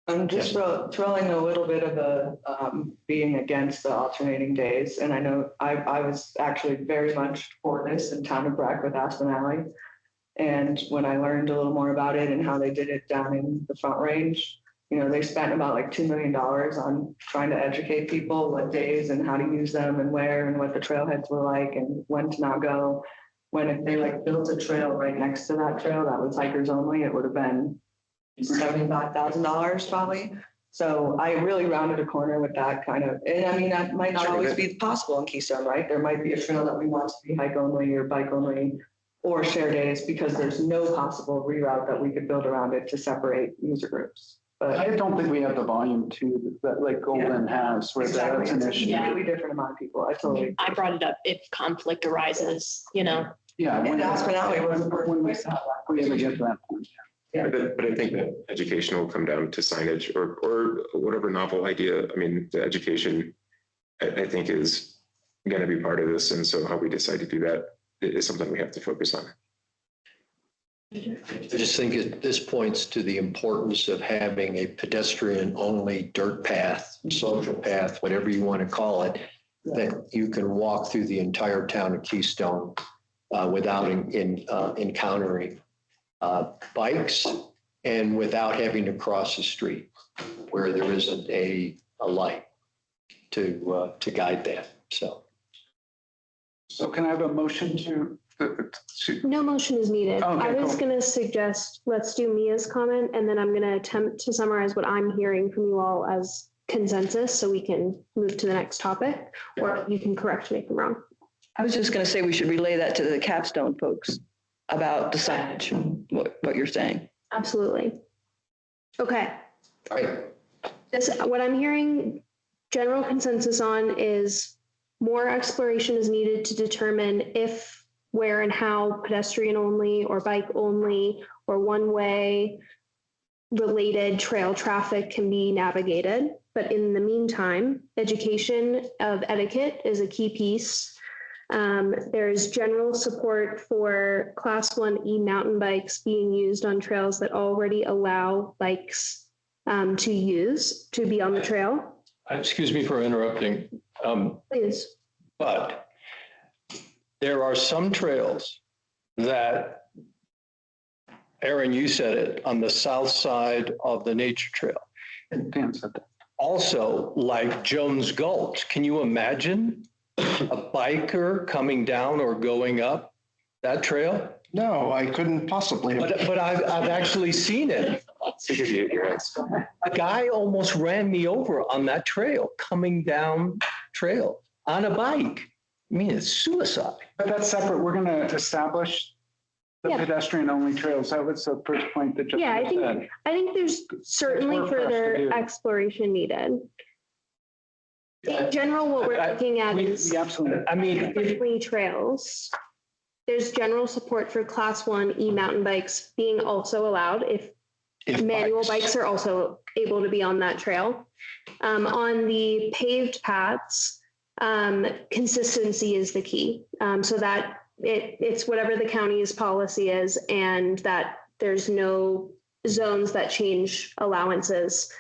I'm just throwing a little bit of a being against the alternating days. And I know I was actually very much for this in town of Breck with Aspen Alley. And when I learned a little more about it and how they did it down in the Front Range, they spent about like $2 million on trying to educate people what days and how to use them and where and what the trailheads were like and when to not go. When if they built a trail right next to that trail that was hikers only, it would have been $75,000 probably. So I really rounded a corner with that kind of, and I mean, that might not always be possible in Keystone, right? There might be a trail that we want to be hike only or bike only or share days, because there's no possible reroute that we could build around it to separate user groups. But I don't think we have the volume to that like Golden has, where exactly, that's an it's a issue. completely different amount of people. I totally. I brought it up if conflict arises, Yeah. And Aspen Alley was When we ever get to that point. But I think that education will come down to signage or whatever novel idea. I mean, the education, I think, is going to be part of this. And so how we decide to do that is something we have to focus on. I just think this points to the importance of having a pedestrian-only dirt path, social path, whatever you want to call it, that you can walk through the entire town of Keystone without encountering bikes and without having to cross the street where there isn't a light to guide that. So can I have a motion to? No motion is needed. Okay, I was cool. going to suggest, let's do Mia's comment, and then I'm going to attempt to summarize what I'm hearing from you all as consensus, so we can move to the next topic, or you can correct me if I'm wrong. I was just going to say we should relay that to the Capstone folks about the signage, what you're saying. Absolutely. Okay. All right. What I'm hearing general consensus on is more exploration is needed to determine if, where, and how pedestrian only or bike only or one-way related trail traffic can be navigated. But in the meantime, education of etiquette is a key piece. There's general support for Class 1E mountain bikes being used on trails that already allow bikes to be on the trail. Excuse me for interrupting. Please. But there are some trails that, Aaron, you said it, on the south side of the nature trail. Dan said that. Also, like Jones Gulch, can you imagine a biker coming down or going up that trail? No, I couldn't possibly. But I've actually seen it. A guy almost ran me over on that trail, coming down trail on a bike. I mean, it's suicide. But that's separate. We're going to establish the Yeah. pedestrian only trails. That was the first point that Yeah, I Jessica think, said. I think there's certainly work for us to further do. exploration needed. In general, what we're looking at is We absolutely, I mean, especially trails. There's general support for class 1 e-mountain bikes being also allowed if manual bikes are also able to be on that trail. On the paved paths, consistency is the key. So that it's whatever the county's policy is, and that there's no zones that change allowances.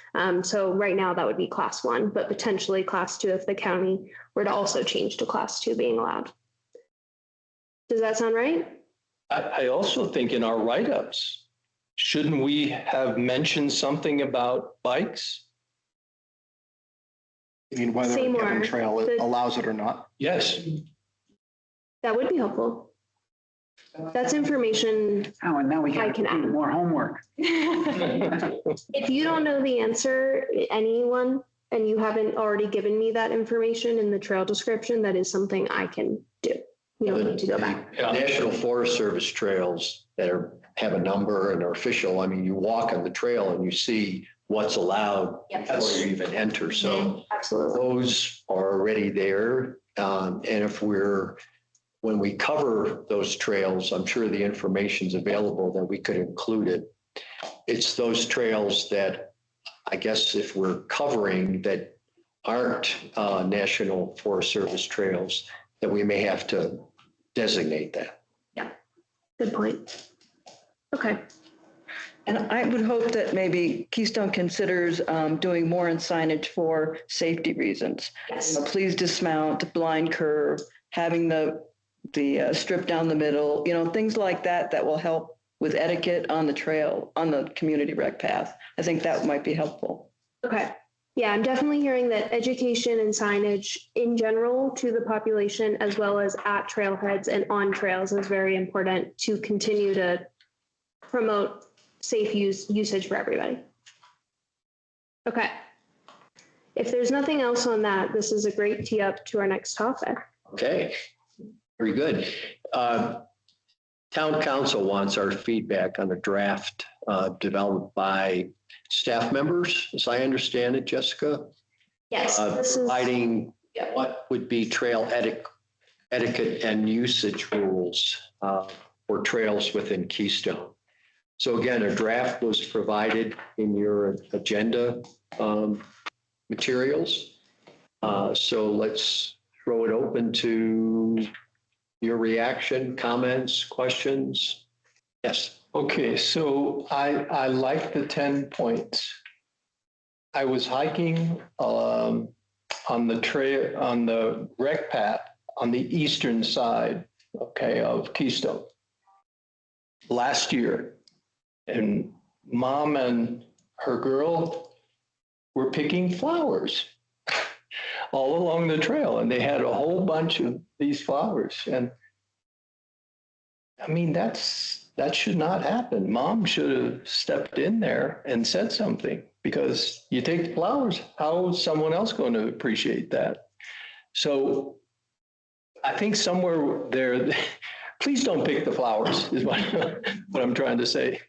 So right now that would be class 1, but potentially class 2 if the county were to also change to class 2 being allowed. Does that sound right? I also think in our write-ups, shouldn't we have mentioned something about bikes? I mean, whether a Seymour, given trail the- allows it or not. Yes. That would be helpful. That's information. oh, and now we I got can add. more homework. If you don't know the answer, anyone, and you haven't already given me that information in the trail description, that is something I can do. You don't need to go back. National Forest Service trails that have a number and are official. I mean, you walk on the trail and you see what's allowed before you even enter. So Absolutely. those are already there. And when we cover those trails, I'm sure the information's available that we could include it. It's those trails that I guess if we're covering that aren't National Forest Service trails, that we may have to designate that. Good point. Okay. And I would hope that maybe Keystone considers doing more in signage for safety reasons. Yes. Please dismount, blind curve, having the strip down the middle, things like that, that will help with etiquette on the trail, on the community rec path. I think that might be helpful. Okay. Yeah, I'm definitely hearing that education and signage in general to the population, as well as at trailheads and on trails, is very important to continue to promote safe usage for everybody. Okay. If there's nothing else on that, this is a great tee up to our next topic. Okay, very good. Town council wants our feedback on the draft developed by staff members, as I understand it, Jessica. Yes, this is, Providing what would be trail etiquette and usage rules for trails within Keystone. So again, a draft was provided in your agenda materials. So let's throw it open to your reaction, comments, questions. Yes. Okay, so I like the 10 points. I was hiking on the trail, on the rec path on the eastern side, okay, of Keystone last year. And Mom and her girl were picking flowers all along the trail, and they had a whole bunch of these flowers. And I mean, that should not happen. Mom should have stepped in there and said something, because you take the flowers, how is someone else going to appreciate that? So I think somewhere there, please don't pick the flowers is what I'm trying to say.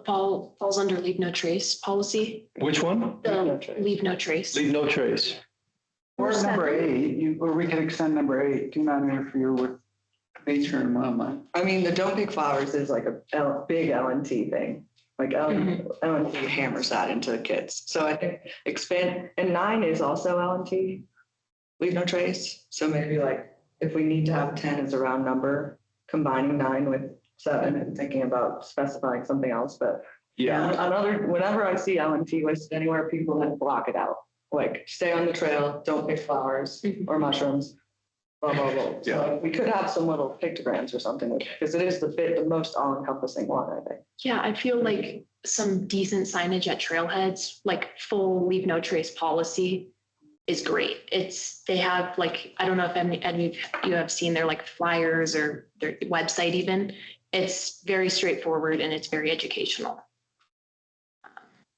Falls under leave no trace policy. Which one? Leave no trace. Leave no trace. Or number 8, or we could extend number 8, do not interfere with nature and wildlife. I mean, the don't pick flowers is like a big LNT thing. Like LNT hammers that into the kids. So I think expand, and 9 is also LNT, leave no trace. So maybe like if we need to have 10 as a round number, combining 9 with 7 and thinking about specifying something else. But whenever I see LNT listed anywhere, people then block it out. Like stay on the trail, don't pick flowers or mushrooms. Blah, blah, blah. So like, we could have some little pictograms or something, because it is the most all-encompassing one, I think. Yeah, I feel like some decent signage at trailheads, like full leave no trace policy is great. They have like, I don't know if any of you have seen their like flyers or their website even. It's very straightforward and it's very educational.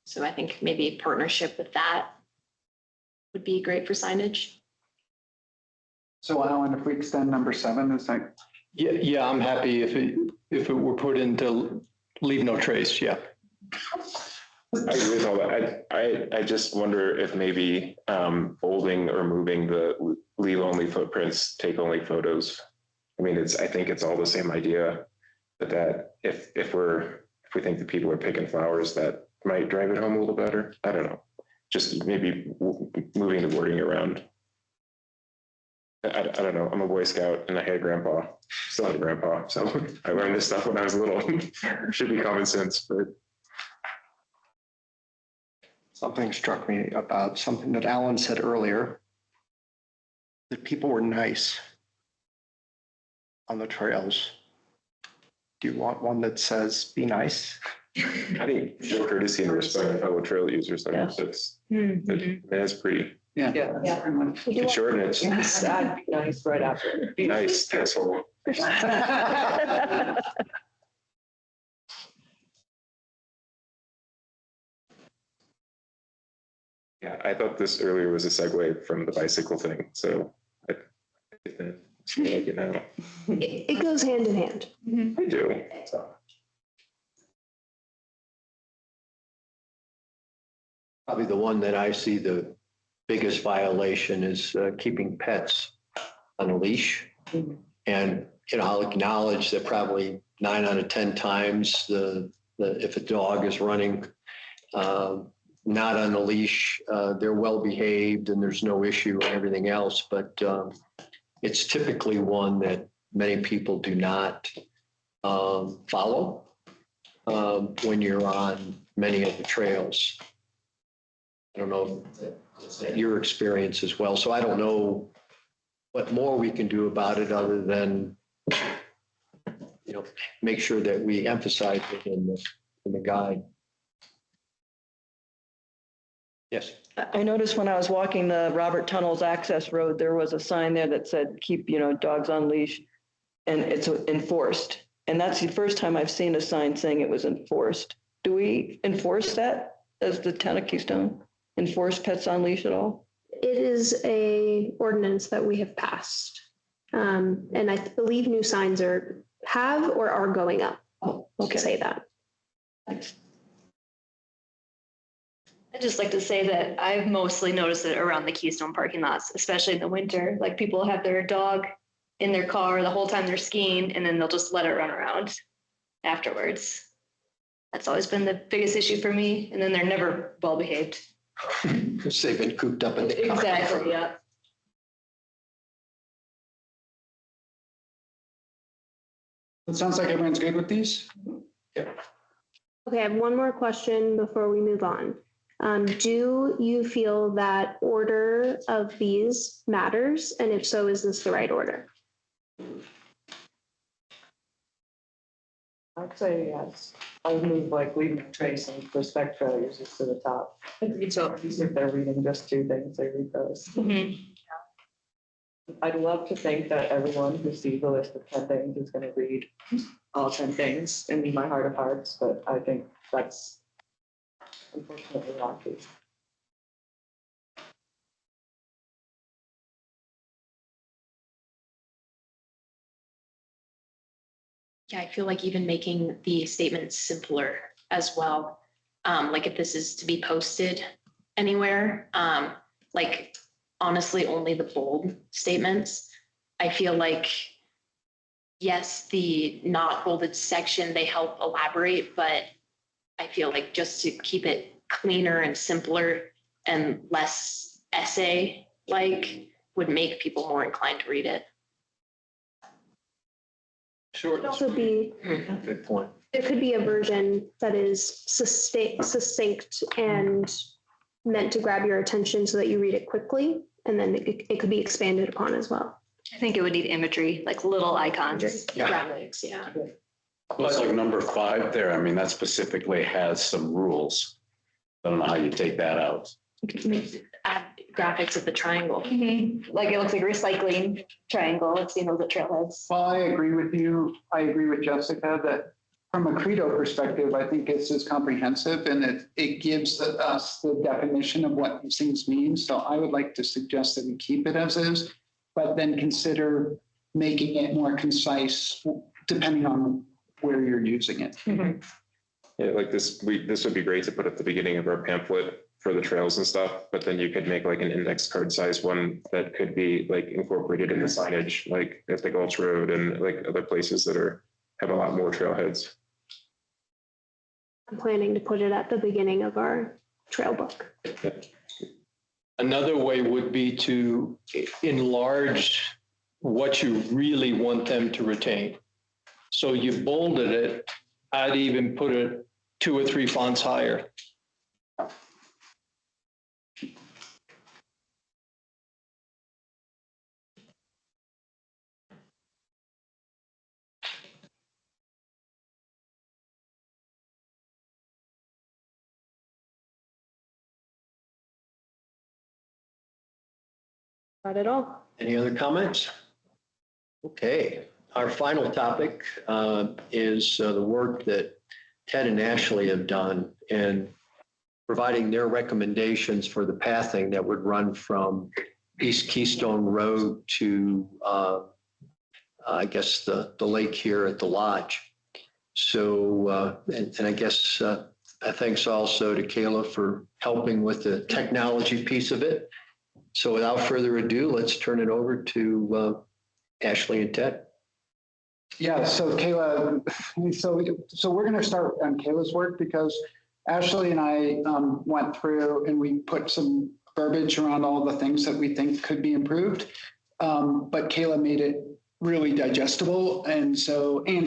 So I think maybe a partnership with that would be great for signage. So Alan, if we extend number 7, is like, Yeah, I'm happy if it were put into leave no trace, yeah. I agree with all that. I just wonder if maybe bolding or moving the leave only footprints, take only photos. I mean, I think it's all the same idea, but that if we think the people are picking flowers, that might drive it home a little better. I don't know. Just maybe moving the wording around. I don't know. I'm a Boy Scout and I had a grandpa, still had a grandpa. So I learned this stuff when I was little. Should be common sense, but. Something struck me about something that Alan said earlier, that people were nice on the trails. Do you want one that says, be nice? I think show courtesy and respect for fellow trail users. That's pretty. Yeah. You can shorten it. Sad, be nice right after. Be nice, asshole. Yeah, I thought this earlier was a segue from the bicycle thing, so I like it now. It goes hand in hand. I do. So. Probably the one that I see the biggest violation is keeping pets on a leash. And, I'll acknowledge that probably 9 out of 10 times if a dog is running not on a leash, they're well behaved and there's no issue and everything else. But it's typically one that many people do not follow when you're on many of the trails. I don't know if that's your experience as well. So I don't know what more we can do about it other than, make sure that we emphasize it in the guide. Yes. I noticed when I was walking the Robert Tunnels access road, there was a sign there that said, keep, dogs on leash, and it's enforced. And that's the first time I've seen a sign saying it was enforced. Do we enforce that as the town of Keystone? Enforce pets on leash at all? It is a ordinance that we have passed. And I believe new signs have or are going up. Okay. Say that. Thanks. I'd just like to say that I've mostly noticed it around the Keystone parking lots, especially in the winter. Like people have their dog in their car the whole time they're skiing, and then they'll just let it run around afterwards. That's always been the biggest issue for me. And then they're never well behaved. Because they've been cooped up in the car. Exactly, yeah. It sounds like everyone's good with these. Okay, I have one more question before we move on. Do you feel that order of these matters? And if so, is this the right order? I'd say yes. I would move leaving a trace and respect trail users to the top. So if they're reading just 2 things, they read those. I'd love to think that everyone who sees the list of 10 things is going to read all 10 things in my heart of hearts, but I think that's unfortunately not true. Yeah, I feel like even making the statements simpler as well. Like if this is to be posted anywhere, honestly, only the bold statements. I feel like, yes, the not bolded section, they help elaborate, but I feel like just to keep it cleaner and simpler and less essay-like would make people more inclined to read it. Sure. It also be, Good point. there could be a version that is succinct and meant to grab your attention so that you read it quickly, and then it could be expanded upon as well. I think it would need imagery, like little icons. Yeah. Graphics, yeah. Plus like number 5 there, I mean, that specifically has some rules. I don't know how you take that out. Add graphics of the triangle. Like it looks like a recycling triangle. I've seen those at trailheads. Well, I agree with you. I agree with Jessica that from a credo perspective, I think it's as comprehensive and it gives us the definition of what these things mean. So I would like to suggest that we keep it as is, but then consider making it more concise depending on where you're using it. Yeah, like this would be great to put at the beginning of our pamphlet for the trails and stuff, but then you could make like an index card size one that could be like incorporated in the signage, like at the Gulch Road and like other places that have a lot more trailheads. I'm planning to put it at the beginning of our trail book. Another way would be to enlarge what you really want them to retain. So you bolded it, I'd even put it 2 or 3 fonts higher. Not at all. Any other comments? Okay, our final topic is the work that Ted and Ashley have done in providing their recommendations for the pathing that would run from East Keystone Road to, I guess, the lake here at the lodge. So, and I guess thanks also to Kayla for helping with the technology piece of it. So without further ado, let's turn it over to Ashley and Ted. Yeah, so Kayla, so we're going to start on Kayla's work because Ashley and I went through and we put some verbiage around all the things that we think could be improved. But Kayla made it really digestible and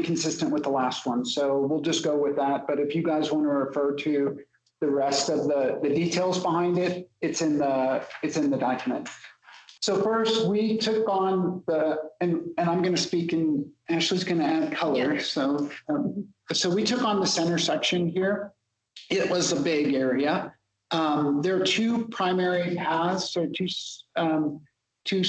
consistent with the last one. So we'll just go with that. But if you guys want to refer to the rest of the details behind it, it's in the document. So first we took on and I'm going to speak and Ashley's going to add color. Yeah. So we took on the center section here. It was a big area. There are 2 primary paths or two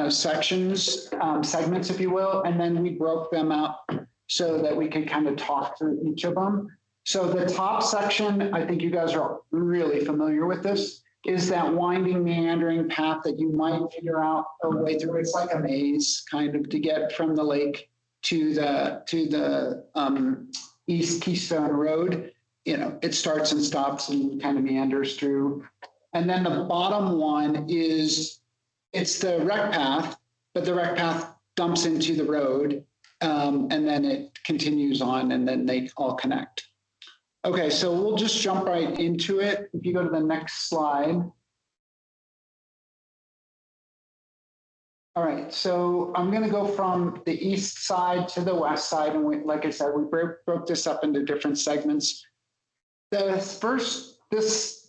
sections, segments, if you will, and then we broke them up so that we could kind of talk through each of them. So the top section, I think you guys are really familiar with this, is that winding, meandering path that you might figure out a way through. It's like a maze kind of to get from the lake to the East Keystone Road. You know, it starts and stops and kind of meanders through. And then the bottom one it's the rec path, but the rec path dumps into the road and then it continues on and then they all connect. Okay, so we'll just jump right into it. If you go to the next slide. All right, so I'm going to go from the east side to the west side. And like I said, we broke this up into different segments. This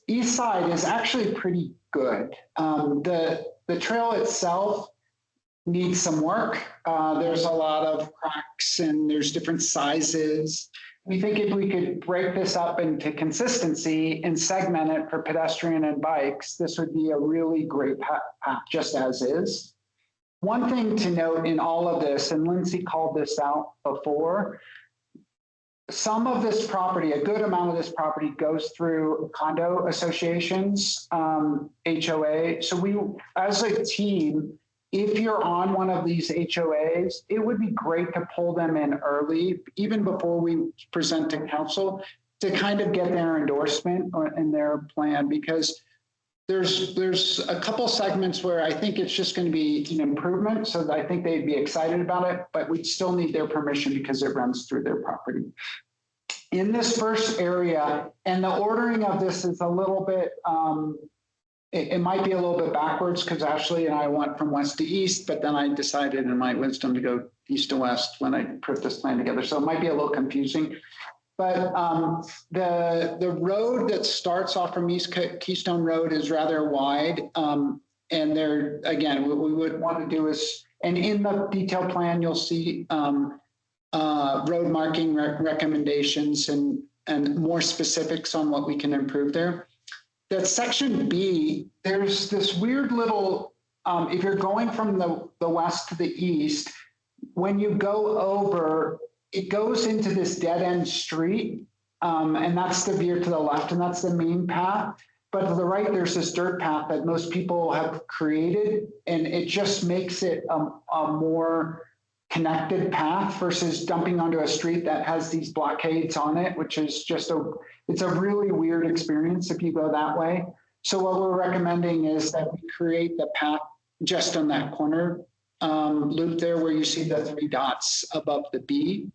east side is actually pretty good. The trail itself needs some work. There's a lot of cracks and there's different sizes. We think if we could break this up into consistency and segment it for pedestrian and bikes, this would be a really great path just as is. One thing to note in all of this, and Lindsay called this out before, some of this property, a good amount of this property goes through condo associations, HOA. So we, as a team, if you're on one of these HOAs, it would be great to pull them in early, even before we present to council, to kind of get their endorsement and their plan, because there's a couple segments where I think it's just going to be an improvement. So I think they'd be excited about it, but we'd still need their permission because it runs through their property. In this first area, and the ordering of this is a little bit, it might be a little bit backwards because Ashley and I went from west to east, but then I decided in my wisdom to go east to west when I put this plan together. So it might be a little confusing. But the road that starts off from East Keystone Road is rather wide. And there, again, what we would want to do is, and in the detailed plan, you'll see road marking recommendations and more specifics on what we can improve there. That section B, there's this weird little, if you're going from the west to the east, when you go over, it goes into this dead end street, and that's the veer to the left, and that's the main path. but to the right, there's this dirt path that most people have created, and it just makes it a more connected path versus dumping onto a street that has these blockades on it, which is just it's a really weird experience if you go that way. So what we're recommending is that we create the path just on that corner loop there where you see the 3 dots above the B.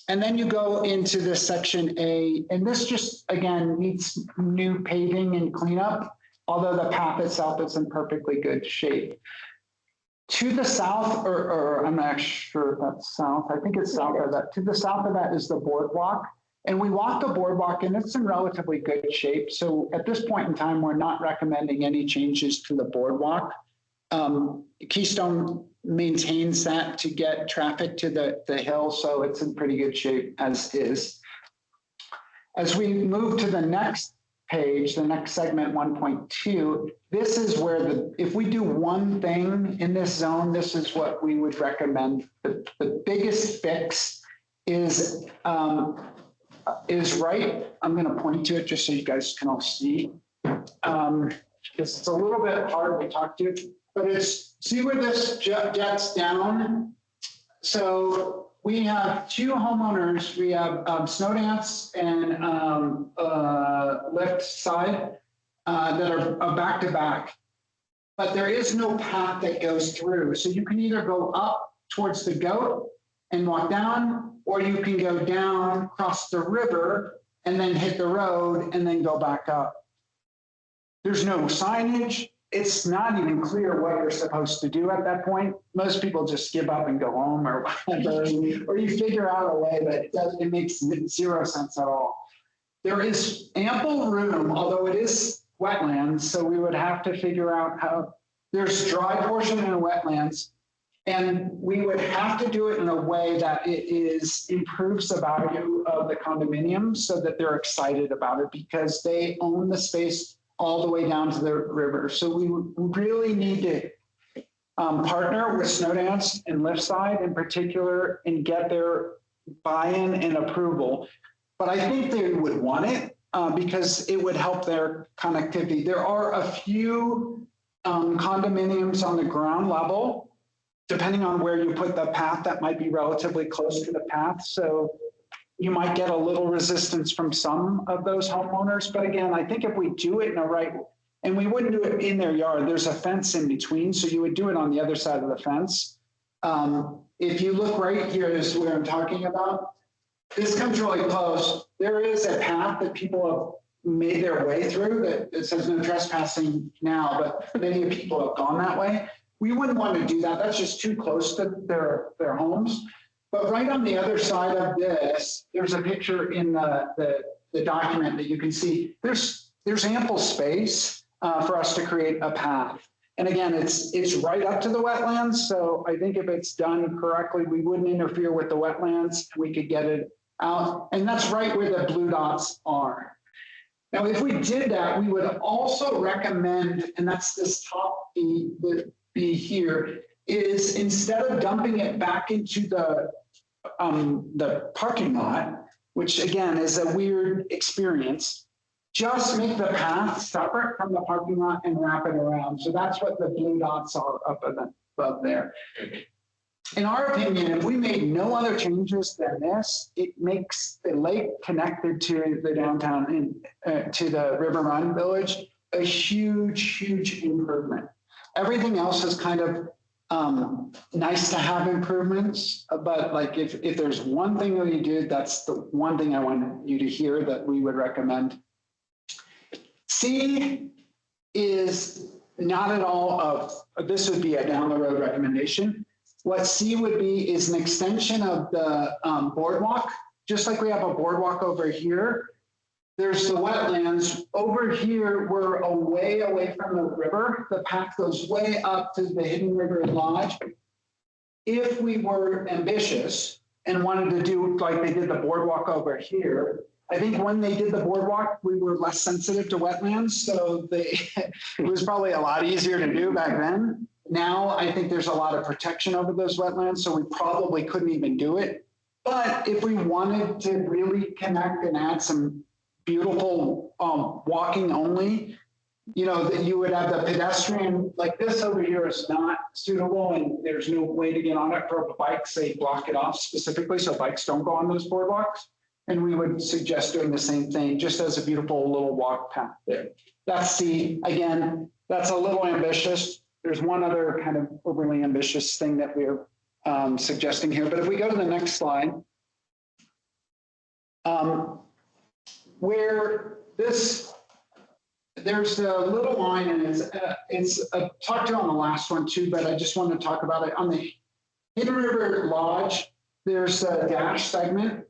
And then you go into the section A, and this just, again, needs new paving and cleanup, although the path itself is in perfectly good shape. To the south, or I'm not sure if that's south, I think it's south of that. To the south of that is the boardwalk. And we walked the boardwalk and it's in relatively good shape. So at this point in time, we're not recommending any changes to the boardwalk. Keystone maintains that to get traffic to the hill, so it's in pretty good shape as is. As we move to the next page, the next segment 1.2, this is where if we do one thing in this zone, this is what we would recommend. The biggest fix is right. I'm going to point to it just so you guys can all see. It's a little bit hard to talk to, but see where this jets down. So we have 2 homeowners. We have Snowdance and Lift Side that are back to back, but there is no path that goes through. So you can either go up towards the goat and walk down, or you can go down, cross the river, and then hit the road and then go back up. There's no signage. It's not even clear what you're supposed to do at that point. Most people just give up and go home or whatever, or you figure out a way, but it makes 0 sense at all. There is ample room, although it is wetlands, so we would have to figure out how. There's dry portion in wetlands, and we would have to do it in a way that it improves the value of the condominium so that they're excited about it because they own the space all the way down to the river. So we really need to partner with Snowdance and Liftside in particular and get their buy-in and approval. But I think they would want it because it would help their connectivity. There are a few condominiums on the ground level, depending on where you put the path, that might be relatively close to the path. So you might get a little resistance from some of those homeowners. But again, I think if we do it in a right, and we wouldn't do it in their yard, there's a fence in between. So you would do it on the other side of the fence. If you look right here is where I'm talking about. This comes really close. There is a path that people have made their way through that it says no trespassing now, but many people have gone that way. We wouldn't want to do that. That's just too close to their homes. But right on the other side of this, there's a picture in the document that you can see. There's ample space for us to create a path. And again, it's right up to the wetlands. So I think if it's done correctly, we wouldn't interfere with the wetlands. We could get it out. And that's right where the blue dots are. Now, if we did that, we would also recommend, and that's this top B here, is instead of dumping it back into the parking lot, which again is a weird experience, just make the path separate from the parking lot and wrap it around. So that's what the blue dots are up above there. In our opinion, if we made no other changes than this, it makes the lake connected to the downtown and to the River Run Village a huge, huge improvement. Everything else is kind of nice to have improvements, but like if there's one thing that you do, that's the one thing I want you to hear that we would recommend. C is not at all this would be a down the road recommendation. What C would be is an extension of the boardwalk, just like we have a boardwalk over here. There's the wetlands. Over here, we're away from the river. The path goes way up to the Hidden River Lodge. If we were ambitious and wanted to do like they did the boardwalk over here, I think when they did the boardwalk, we were less sensitive to wetlands. So it was probably a lot easier to do back then. Now, I think there's a lot of protection over those wetlands, so we probably couldn't even do it. But if we wanted to really connect and add some beautiful walking only you know, that you would have the pedestrian, like this over here is not suitable and there's no way to get on it for bikes. They block it off specifically so bikes don't go on those boardwalks. And we would suggest doing the same thing, just as a beautiful little walk path there. That's again, that's a little ambitious. There's one other kind of overly ambitious thing that we're suggesting here. But if we go to the next slide, where there's a little line, and it's talked to on the last one too, but I just want to talk about it. On the Hidden River Lodge, there's a dash segment.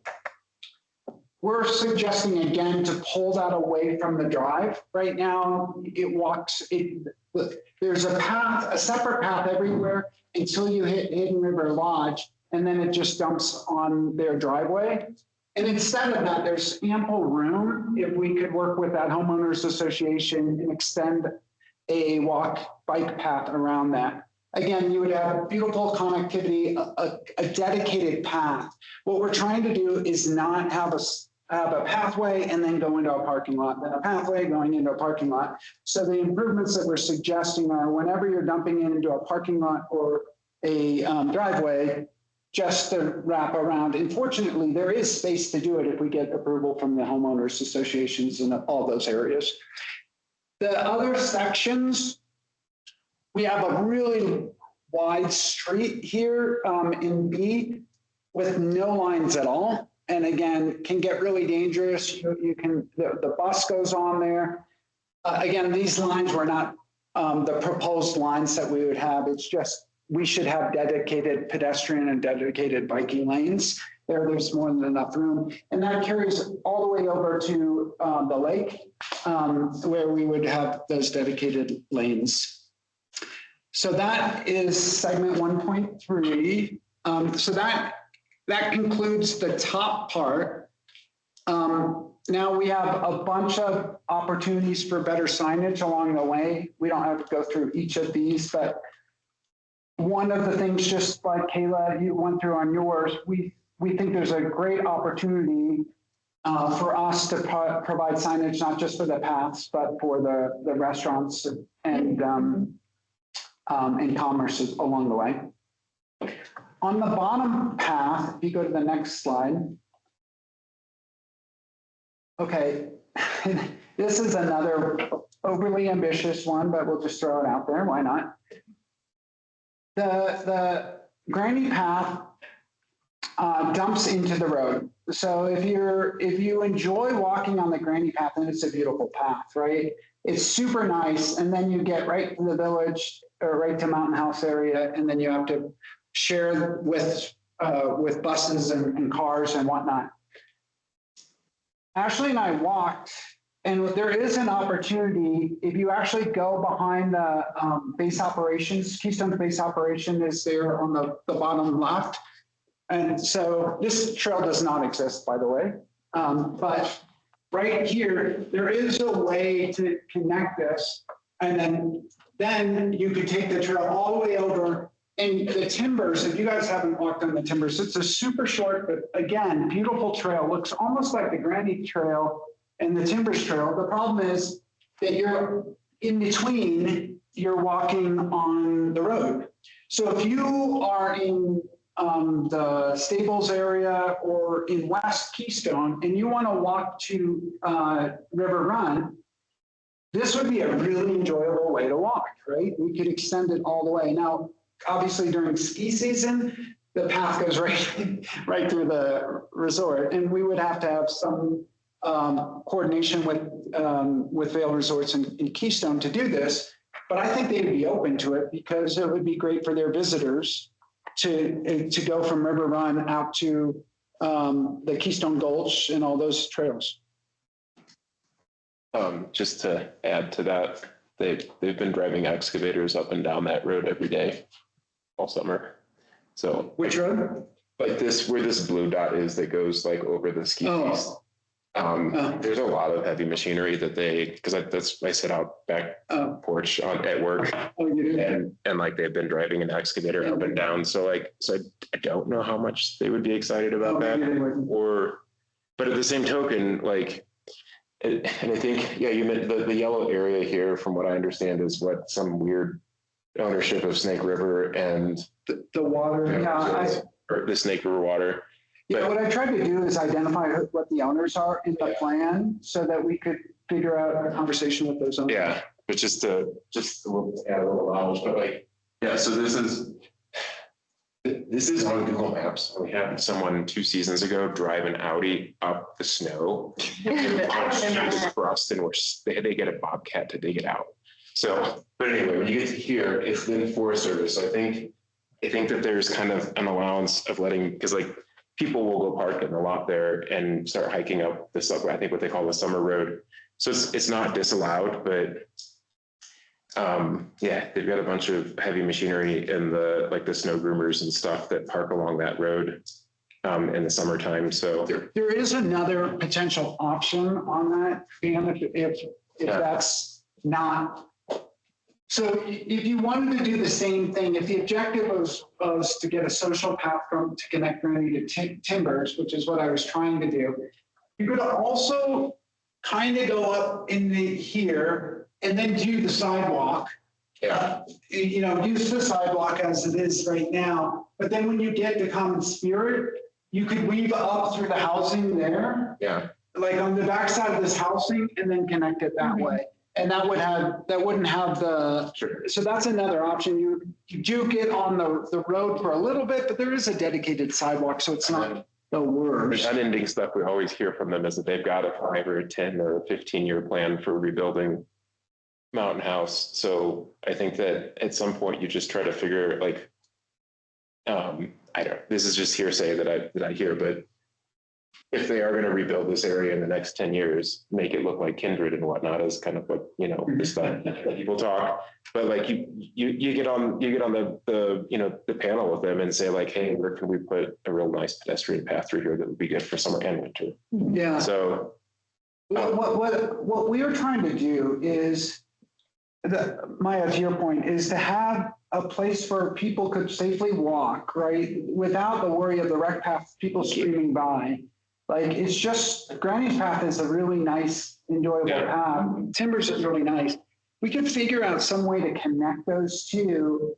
We're suggesting again to pull that away from the drive. Right now, there's a path, a separate path everywhere until you hit Hidden River Lodge, and then it just dumps on their driveway. And instead of that, there's ample room if we could work with that homeowners association and extend a bike path around that. Again, you would have beautiful connectivity, a dedicated path. What we're trying to do is not have a pathway and then go into a parking lot, then a pathway going into a parking lot. So the improvements that we're suggesting are whenever you're dumping into a parking lot or a driveway, just to wrap around. And fortunately, there is space to do it if we get approval from the homeowners associations in all those areas. The other sections, we have a really wide street here in B with no lines at all. And again, can get really dangerous. You can, the bus goes on there. Again, these lines were not the proposed lines that we would have. It's just, we should have dedicated pedestrian and dedicated biking lanes. There's more than enough room. And that carries all the way over to the lake where we would have those dedicated lanes. So that is segment 1.3. So that concludes the top part. Now we have a bunch of opportunities for better signage along the way. We don't have to go through each of these, but one of the things, just like Kayla, you went through on yours, we think there's a great opportunity for us to provide signage, not just for the paths, but for the restaurants and commerce along the way. On the bottom path, if you go to the next slide. Okay, this is another overly ambitious one, but we'll just throw it out there. Why not? The Granny Path dumps into the road. So if you enjoy walking on the Granny Path, then it's a beautiful path, right? It's super nice, and then you get right to the village or right to Mountain House area, and then you have to share with buses and cars and whatnot. Ashley and I walked, and there is an opportunity if you actually go behind the base operations. Keystone's base operation is there on the bottom left. And so this trail does not exist, by the way. But right here, there is a way to connect this. And then you could take the trail all the way over. And the Timbers, if you guys haven't walked on the Timbers, it's a super short, but again, beautiful trail. Looks almost like the Granny Trail and the Timbers Trail. The problem is that you're in between, you're walking on the road. So if you are in the Stables area or in West Keystone and you want to walk to River Run, this would be a really enjoyable way to walk, right? We could extend it all the way. Now, obviously during ski season, the path goes right through the resort, and we would have to have some coordination with Vail Resorts and Keystone to do this. But I think they'd be open to it because it would be great for their visitors to go from River Run out to the Keystone Gulch and all those trails. Just to add to that, they've been driving excavators up and down that road every day all summer. So which road? Like this, where this blue dot is that goes like over the ski piece. There's a lot of heavy machinery that because I sit out back porch at work, and like they've been driving an excavator up and down. So I don't know how much they would be excited about that, but at the same token, like And I think, yeah, you meant the yellow area here, from what I understand, is what some weird ownership of Snake River and The water, yeah, or the Snake River water. yeah, what I tried to do is identify what the owners are in the plan so that we could figure out a conversation with those owners. Yeah, but just a little, add a little knowledge, but like, yeah, so this is on Google Maps. We had someone 2 seasons ago drive an Audi up the snow and punch through the crust, in which they had to get a Bobcat to dig it out. So, but anyway, when you get to here, it's then Forest Service. I think that there's kind of an allowance of letting, because like people will go park in the lot there and start hiking up this, I think what they call the summer road. So it's not disallowed, but yeah, they've got a bunch of heavy machinery and the snow groomers and stuff that park along that road in the summertime. So There is another potential option on that, Dan, if that's not. So if you wanted to do the same thing, if the objective was to get a social path to connect Granny to Timbers, which is what I was trying to do, you could also kind of go up in here and then do the sidewalk. yeah, Use the sidewalk as it is right now. But then when you get to Common Spirit, you could weave up through the housing there, yeah, like on the backside of this housing, and then connect it that way. And that wouldn't have the, sure. so that's another option. You do get on the road for a little bit, but there is a dedicated sidewalk, so it's not the The worst. unending stuff we always hear from them is that they've got a 5 or a 10 or a 15-year plan for rebuilding Mountain House. So I think that at some point you just try to figure like, I don't, this is just hearsay that I hear, but if they are going to rebuild this area in the next 10 years, make it look like Kindred and whatnot is kind of what, the stuff that people talk. But like you get on the panel with them and say like, hey, where can we put a real nice pedestrian path through here that would be good for summer and winter? Yeah. So What we are trying to do is, Maya, to your point, is to have a place where people could safely walk, right? Without the worry of the rec path, people streaming by. Like, it's just, Granny's Path is a really nice, enjoyable path. Timbers is really nice. We could figure out some way to connect those two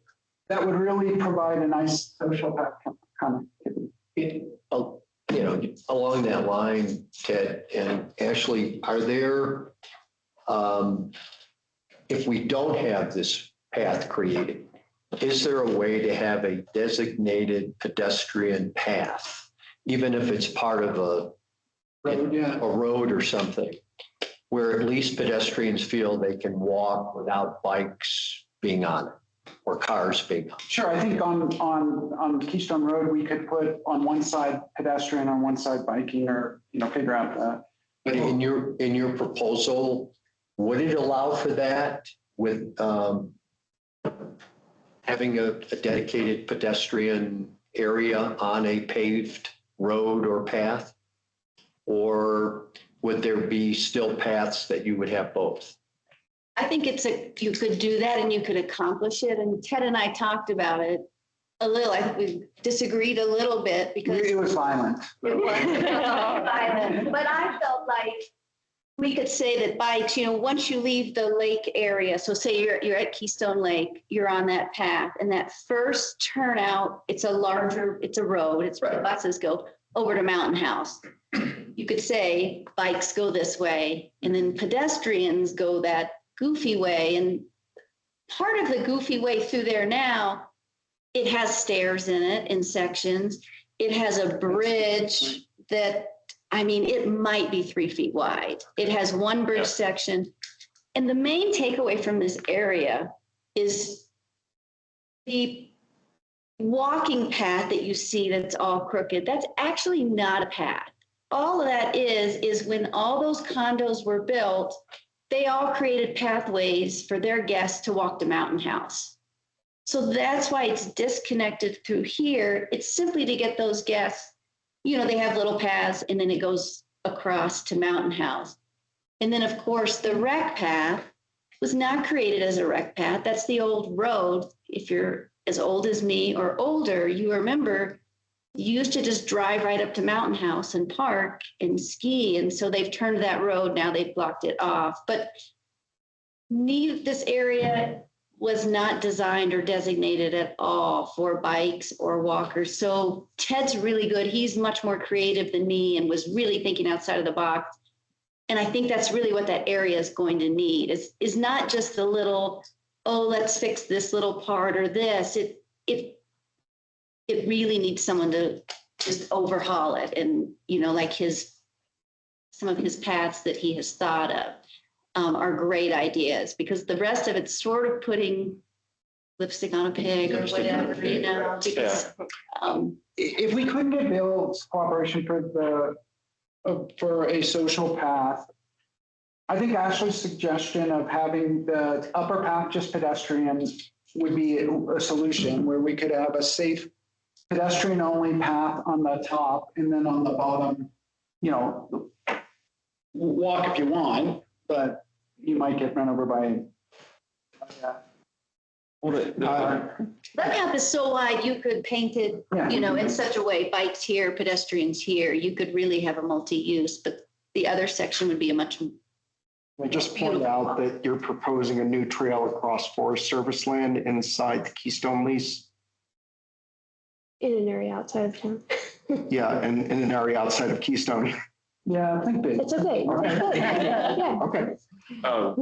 that would really provide a nice social path connectivity. Along that line, Ted and Ashley, are there, if we don't have this path created, is there a way to have a designated pedestrian path, even if it's part of a road or something, where at least pedestrians feel they can walk without bikes being on it or cars being on it? Sure, I think on Keystone Road, we could put on one side pedestrian, on one side biking, or, figure out that. But in your proposal, would it allow for that with having a dedicated pedestrian area on a paved road or path? Or would there be still paths that you would have both? I think you could do that and you could accomplish it. And Ted and I talked about it a little. I think we disagreed a little bit because It was violent. it was violent. But I felt like we could say that bikes, once you leave the lake area, so say you're at Keystone Lake, you're on that path, and that first turnout, it's a road, it's where the buses go over to Mountain House. You could say bikes go this way, and then pedestrians go that goofy way. And part of the goofy way through there now, it has stairs in it in sections. It has a bridge that, it might be 3 feet wide. It has one bridge section. And the main takeaway from this area is the walking path that you see that's all crooked. That's actually not a path. All of that is when all those condos were built, they all created pathways for their guests to walk to Mountain House. So that's why it's disconnected through here. It's simply to get those guests, they have little paths and then it goes across to Mountain House. And then of course the rec path was not created as a rec path. That's the old road. If you're as old as me or older, you remember used to just drive right up to Mountain House and park and ski. And so they've turned that road. Now they've blocked it off. But this area was not designed or designated at all for bikes or walkers. So Ted's really good. He's much more creative than me and was really thinking outside of the box. And I think that's really what that area is going to need is not just the little, oh, let's fix this little part or this. It really needs someone to just overhaul it. And, you know, like some of his paths that he has thought of are great ideas, because the rest of it's sort of putting lipstick on a pig or whatever, you know, because, If we couldn't get Bill's cooperation for a social path, I think Ashley's suggestion of having the upper path just pedestrians would be a solution, where we could have a safe pedestrian only path on the top, and then on the bottom, you know, walk if you want, but you might get run over by. that path is so wide, you could paint it, Yeah. you know, in such a way, bikes here, pedestrians here. You could really have a multi-use, but the other section would be a much. I just point out that you're proposing a new trail across Forest Service land inside the Keystone lease. In an area outside of town. Yeah, and in an area outside of Keystone. Yeah, I think that. It's okay. Yeah. Okay. Oh,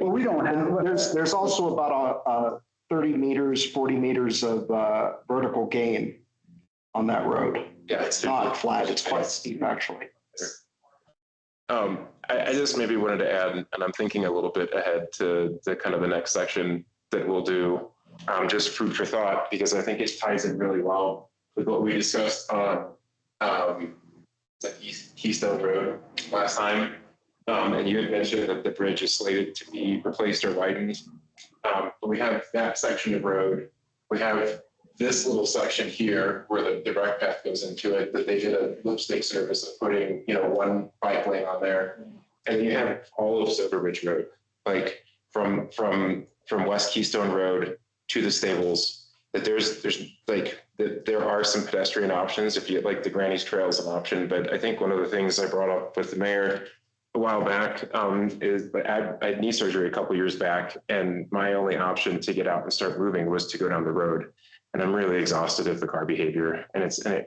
Well, we don't have. There's also about 30 meters, 40 meters of vertical gain on that road. yeah, It's not flat, it's quite steep, actually. I just maybe wanted to add, and I'm thinking a little bit ahead to the kind of the next section that we'll do, just food for thought, because I think it ties in really well with what we discussed on Keystone Road last time. And you had mentioned that the bridge is slated to be replaced or widened. But we have that section of road. We have this little section here where the direct path goes into it, that they did a lipstick service of putting, you know, one bike lane on there. And you have all of Silver Ridge Road, like from West Keystone Road to the stables, that there's like, that there are some pedestrian options. If you like, the Granny's Trail is an option, but I think one of the things I brought up with the mayor a while back is that I had knee surgery a couple years back, and my only option to get out and start moving was to go down the road. And I'm really exhausted of the car behavior. And I think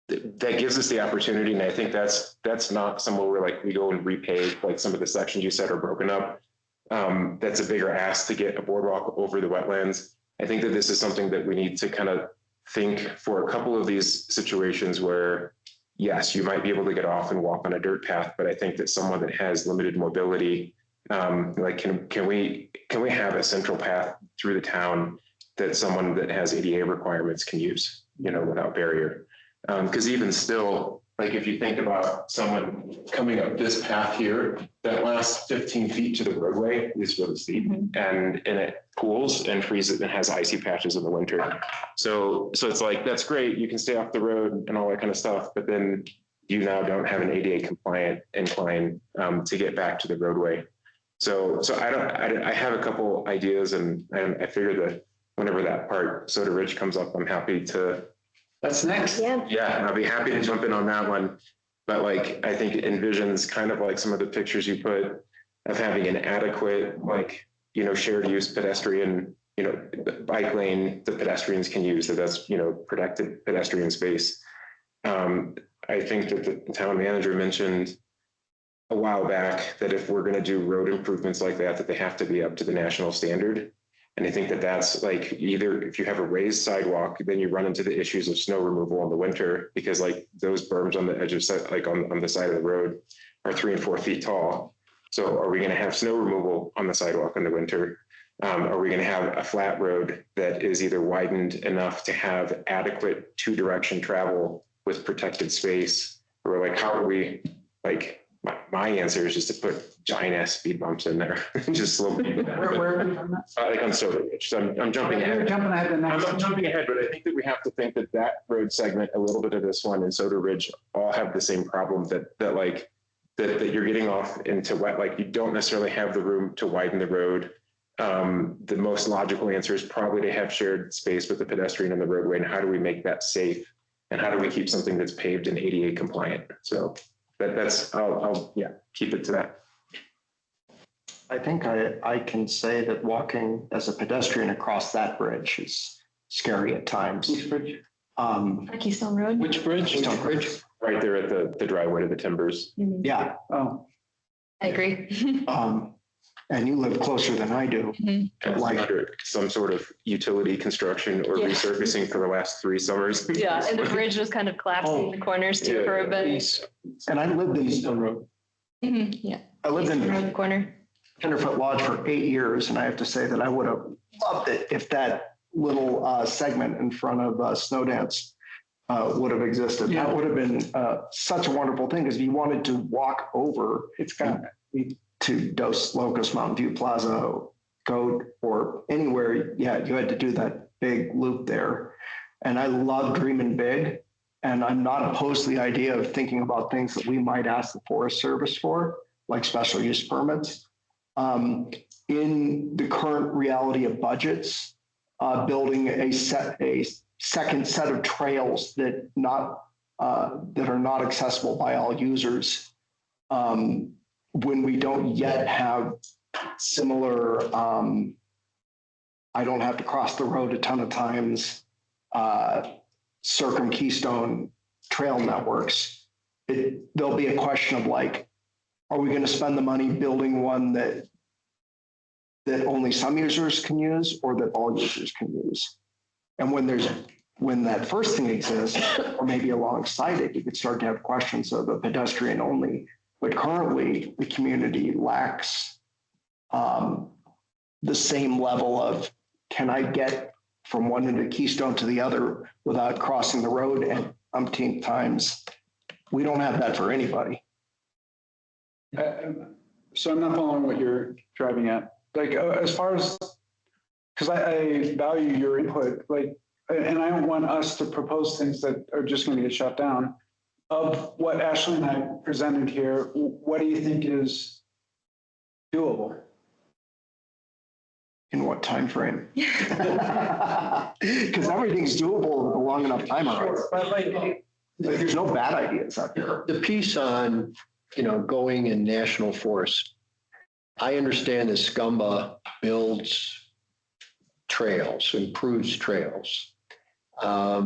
that gives us the opportunity. And I think that's not somewhere where like we go and repave like some of the sections you said are broken up. That's a bigger ask to get a boardwalk over the wetlands. I think that this is something that we need to kind of think for a couple of these situations where, yes, you might be able to get off and walk on a dirt path, but I think that someone that has limited mobility, like can we have a central path through the town that someone that has ADA requirements can use, you know, without barrier? Because even still, like if you think about someone coming up this path here, that last 15 feet to the roadway is really steep, and it cools and freezes and has icy patches in the winter. So it's like, that's great, you can stay off the road and all that kind of stuff, but then you now don't have an ADA compliant incline to get back to the roadway. So I have a couple ideas, and I figure that whenever that part Soda Ridge comes up, I'm happy to. That's next. Yeah. I'll be happy to jump in on that one. But like, I think it envisions kind of like some of the pictures you put of having an adequate, like, you know, shared use pedestrian, you know, bike lane that pedestrians can use, that's, you know, protected pedestrian space. I think that the town manager mentioned a while back that if we're going to do road improvements like that they have to be up to the national standard. And I think that that's like, either if you have a raised sidewalk, then you run into the issues of snow removal in the winter, because like those berms on the edge of like on the side of the road are 3 and 4 feet tall. So are we going to have snow removal on the sidewalk in the winter? Are we going to have a flat road that is either widened enough to have adequate 2-direction travel with protected space? Or like, how do we, like, my answer is just to put giant ass speed bumps in there and just slow people down. Where are we on that? Like on Soda Ridge. So I'm jumping ahead. You're jumping ahead to the next. I'm jumping ahead, but I think that we have to think that road segment, a little bit of this one and Soda Ridge all have the same problem, that you're getting off into wet, like you don't necessarily have the room to widen the road. the most logical answer is probably to have shared space with the pedestrian and the roadway. And how do we make that safe? And how do we keep something that's paved and ADA compliant? So I'll keep it to that. I think I can say that walking as a pedestrian across that bridge is scary at times. Keystone Road. Which bridge? Keystone Bridge. Right there at the driveway to the timbers. Yeah. Oh, I agree. And you live closer than I do. And Like- under some sort of utility construction or Yeah. resurfacing for the last 3 summers. Yeah, and the bridge was kind of collapsing the corners too Yeah. for a bit. And I lived in Keystone Road. Yeah. I lived Keystone in Road corner. Tenderfoot Lodge for 8 years, and I have to say that I would have loved it if that little segment in front of Snowdance would have existed. Yeah. That would have been such a wonderful thing, because if you wanted to walk over it's got, to Dos Locos, Mountain View Plaza, Goat, or anywhere, you had to do that big loop there. And I love dreaming big, and I'm not opposed to the idea of thinking about things that we might ask the Forest Service for, like special use permits. In the current reality of budgets, building a second set of trails that are not accessible by all users, when we don't yet have similar, I don't have to cross the road a ton of times, Keystone trail networks, there'll be a question of like, are we going to spend the money building one that only some users can use, or that all users can use? And when that first thing exists, or maybe alongside it, you could start to have questions of a pedestrian only. But currently, the community lacks the same level of, can I get from one end of Keystone to the other without crossing the road and umpteen times? We don't have that for anybody. so I'm not following what you're driving at. Like, as far as, because I value your input, like, and I don't want us to propose things that are just going to get shut down. Of what Ashley and I presented here, what do you think is doable? In what time frame? Because everything's doable with a long enough time horizon. But like, There's no bad ideas out there. The piece on, going in national forest, I understand that Scumba builds trails, improves trails. I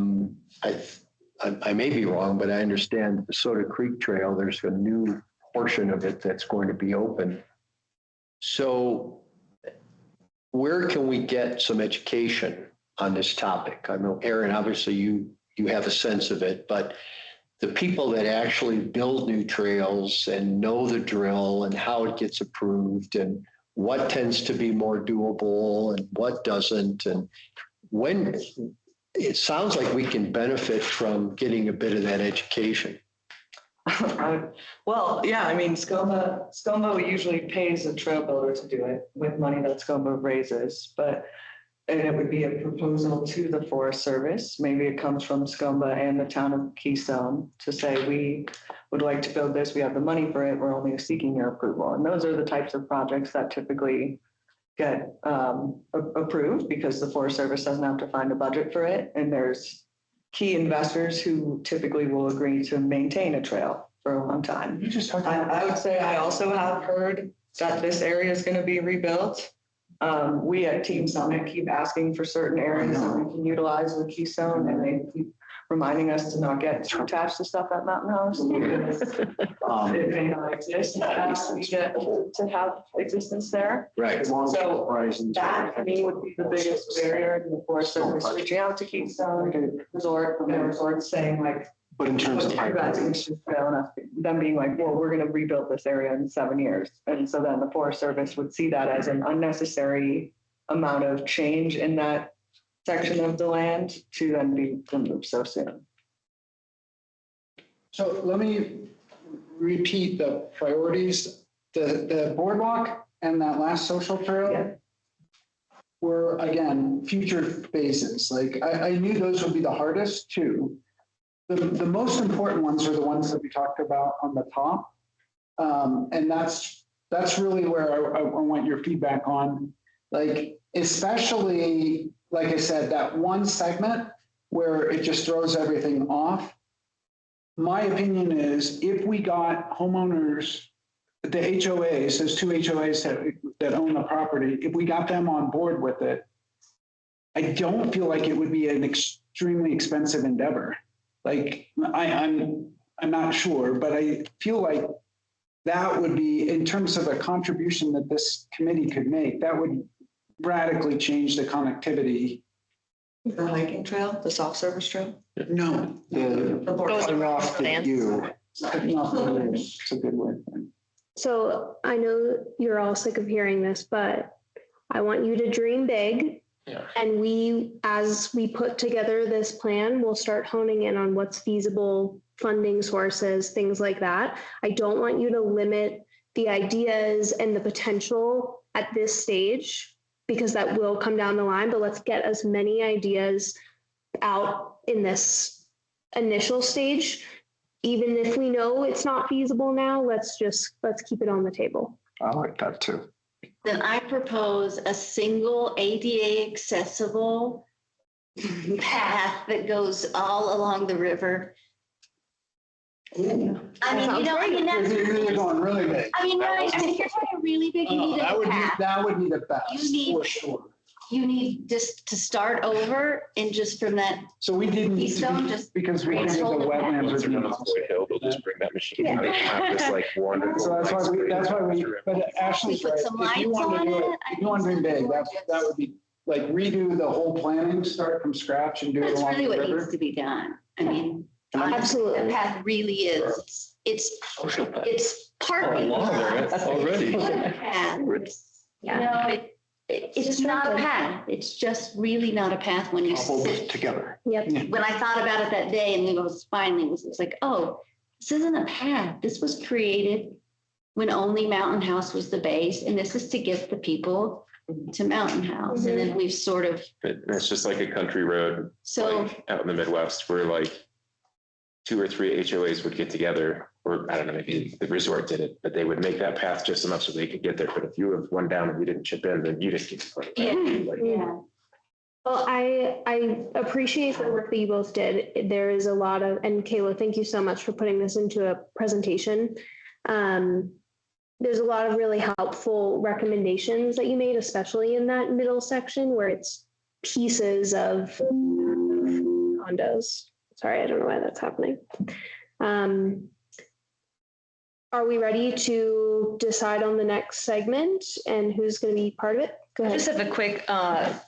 may be wrong, but I understand the Soda Creek Trail, there's a new portion of it that's going to be open. So where can we get some education on this topic? I know, Aaron, obviously you have a sense of it, but the people that actually build new trails and know the drill and how it gets approved and what tends to be more doable and what doesn't, and when it sounds like we can benefit from getting a bit of that education. Well, yeah, I mean, SCOMA usually pays a trail builder to do it with money that SCOMA raises, and it would be a proposal to the Forest Service. Maybe it comes from SCOMA and the town of Keystone to say, we would like to build this, we have the money for it, we're only seeking your approval. And those are the types of projects that typically get approved, because the Forest Service doesn't have to find a budget for it. And there's key investors who typically will agree to maintain a trail for a long time. I would say I also have heard that this area is going to be rebuilt. We at Team Summit keep asking for certain areas that we can utilize with Keystone, and they keep reminding us to not get too attached to stuff at Mountain House. It may not exist, as we get to have existence there. Right. So that, to me, would be the biggest barrier to the Forest Service reaching out to Keystone Resort saying like, But in terms of them being like, well, we're going to rebuild this area in 7 years. And so then the Forest Service would see that as an unnecessary amount of change in that section of the land to then be removed so soon. so let me repeat the priorities. The boardwalk and that last social trail were, again, future phases. Like, I knew those would be the hardest too. The most important ones are the ones that we talked about on the top. And that's really where I want your feedback on. Like, especially, like I said, that one segment where it just throws everything off. My opinion is if we got homeowners, the HOAs, there's 2 HOAs that own the property, if we got them on board with it, I don't feel like it would be an extremely expensive endeavor. Like, I'm not sure, but I feel like that would be, in terms of a contribution that this committee could make, that would radically change the connectivity. The hiking trail, the soft service trail? No. The cutting off the view. It's a good word. So I know you're all sick of hearing this, but I want you to dream big. Yeah. And we, as we put together this plan, we'll start honing in on what's feasible, funding sources, things like that. I don't want you to limit the ideas and the potential at this stage, because that will come down the line, but let's get as many ideas out in this initial stage. Even if we know it's not feasible now, let's keep it on the table. I like that too. Then I propose a single ADA accessible path that goes all along the river. I mean, that's. You're going really big. I mean, right, I mean, if you're talking really big, you need a path. That would be the best, You need- for sure. You need just to start over and just from that, So we didn't, Keystone just because we didn't retold the the wetlands Once are they're being. done on Floyd Hill, they'll just bring that machine. Yeah. They have this like wonderful. So that's why we, but Ashley's put right. some If you lights want to on do it, it, I if you want to think dream big, it's that would be like redo the whole planning, start from scratch and do it that's along really the what needs river. to be done. I mean, honestly, Absolutely. the path really is, it's parking. Already. It's not a path. You know, it's not a path. It's just really not a path when you Cobbled sit. together. Yep. When I thought about it that day and then it was it's like, oh, this isn't a path. This was created when only Mountain House was the base. And this is to get the people to Mountain House. And then we've sort of, It's just like a country road, so like out in the Midwest where like 2 or 3 HOAs would get together, or I don't know, maybe the resort did it, but they would make that path just enough so they could get there. But if you have one down and you didn't chip in, then you just get. Yeah. Like, yeah. Well, I appreciate the work that you both did. There is a lot of, and Kayla, thank you so much for putting this into a presentation. There's a lot of really helpful recommendations that you made, especially in that middle section where it's pieces of condos. Sorry, I don't know why that's happening. Are we ready to decide on the next segment and who's going to be part of it? Go I ahead. just have a quick, up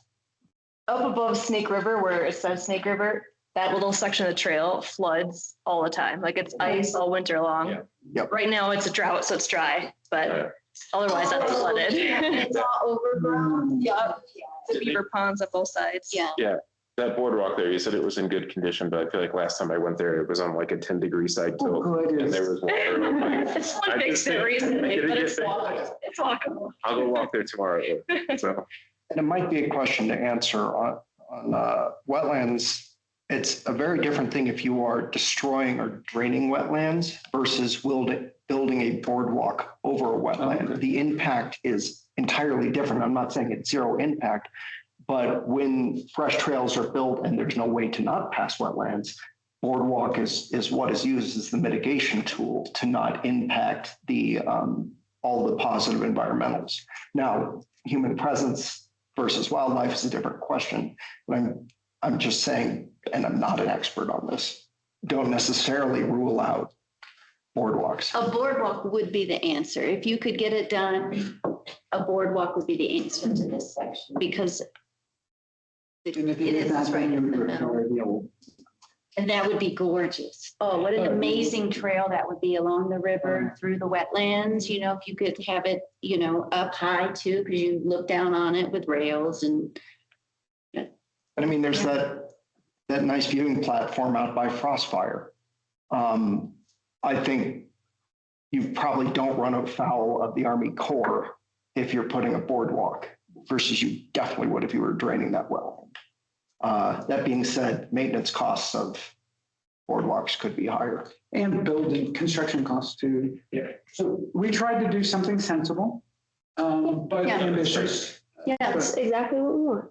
above Snake River where it says Snake River, that little section of the trail floods all the time. Like it's ice all winter long. Yeah. Yep. Right now it's a drought, so it's dry, but otherwise that's flooded. It's all overgrown. Yeah. The beaver ponds on both sides. Yeah. that boardwalk there, you said it was in good condition, but I feel like last time I went there, it was on like a 10-degree side tilt and there was water. It's I one just fixed it think- recently, Get it, but get it's it. walkable. It's walkable. I'll go walk there tomorrow. So. And it might be a question to answer on wetlands. It's a very different thing if you are destroying or draining wetlands versus building a boardwalk over a wetland. Okay. The impact is entirely different. I'm not saying it's zero impact, but when fresh trails are built and there's no way to not pass wetlands, boardwalk is what is used as the mitigation tool to not impact the all the positive environmentals. Now, human presence versus wildlife is a different question. But I'm just saying, and I'm not an expert on this, don't necessarily rule out boardwalks. A boardwalk would be the answer. If you could get it done, a boardwalk would be the answer to this section because it And if you it did that, is right then you in the would middle. require the old. And that would be gorgeous. Oh, what an amazing trail that would be along the river, through the wetlands, you know, if you could have it, you know, up high too, because you look down on it with rails and. And I mean, there's that nice viewing platform out by Frostfire. I think you probably don't run afoul of the Army Corps if you're putting a boardwalk versus you definitely would if you were draining that well. That being said, maintenance costs of boardwalks could be higher. And building, construction costs too. Yeah. So we tried to do something sensible, but Yeah. ambitious. Yeah, that's exactly what we want.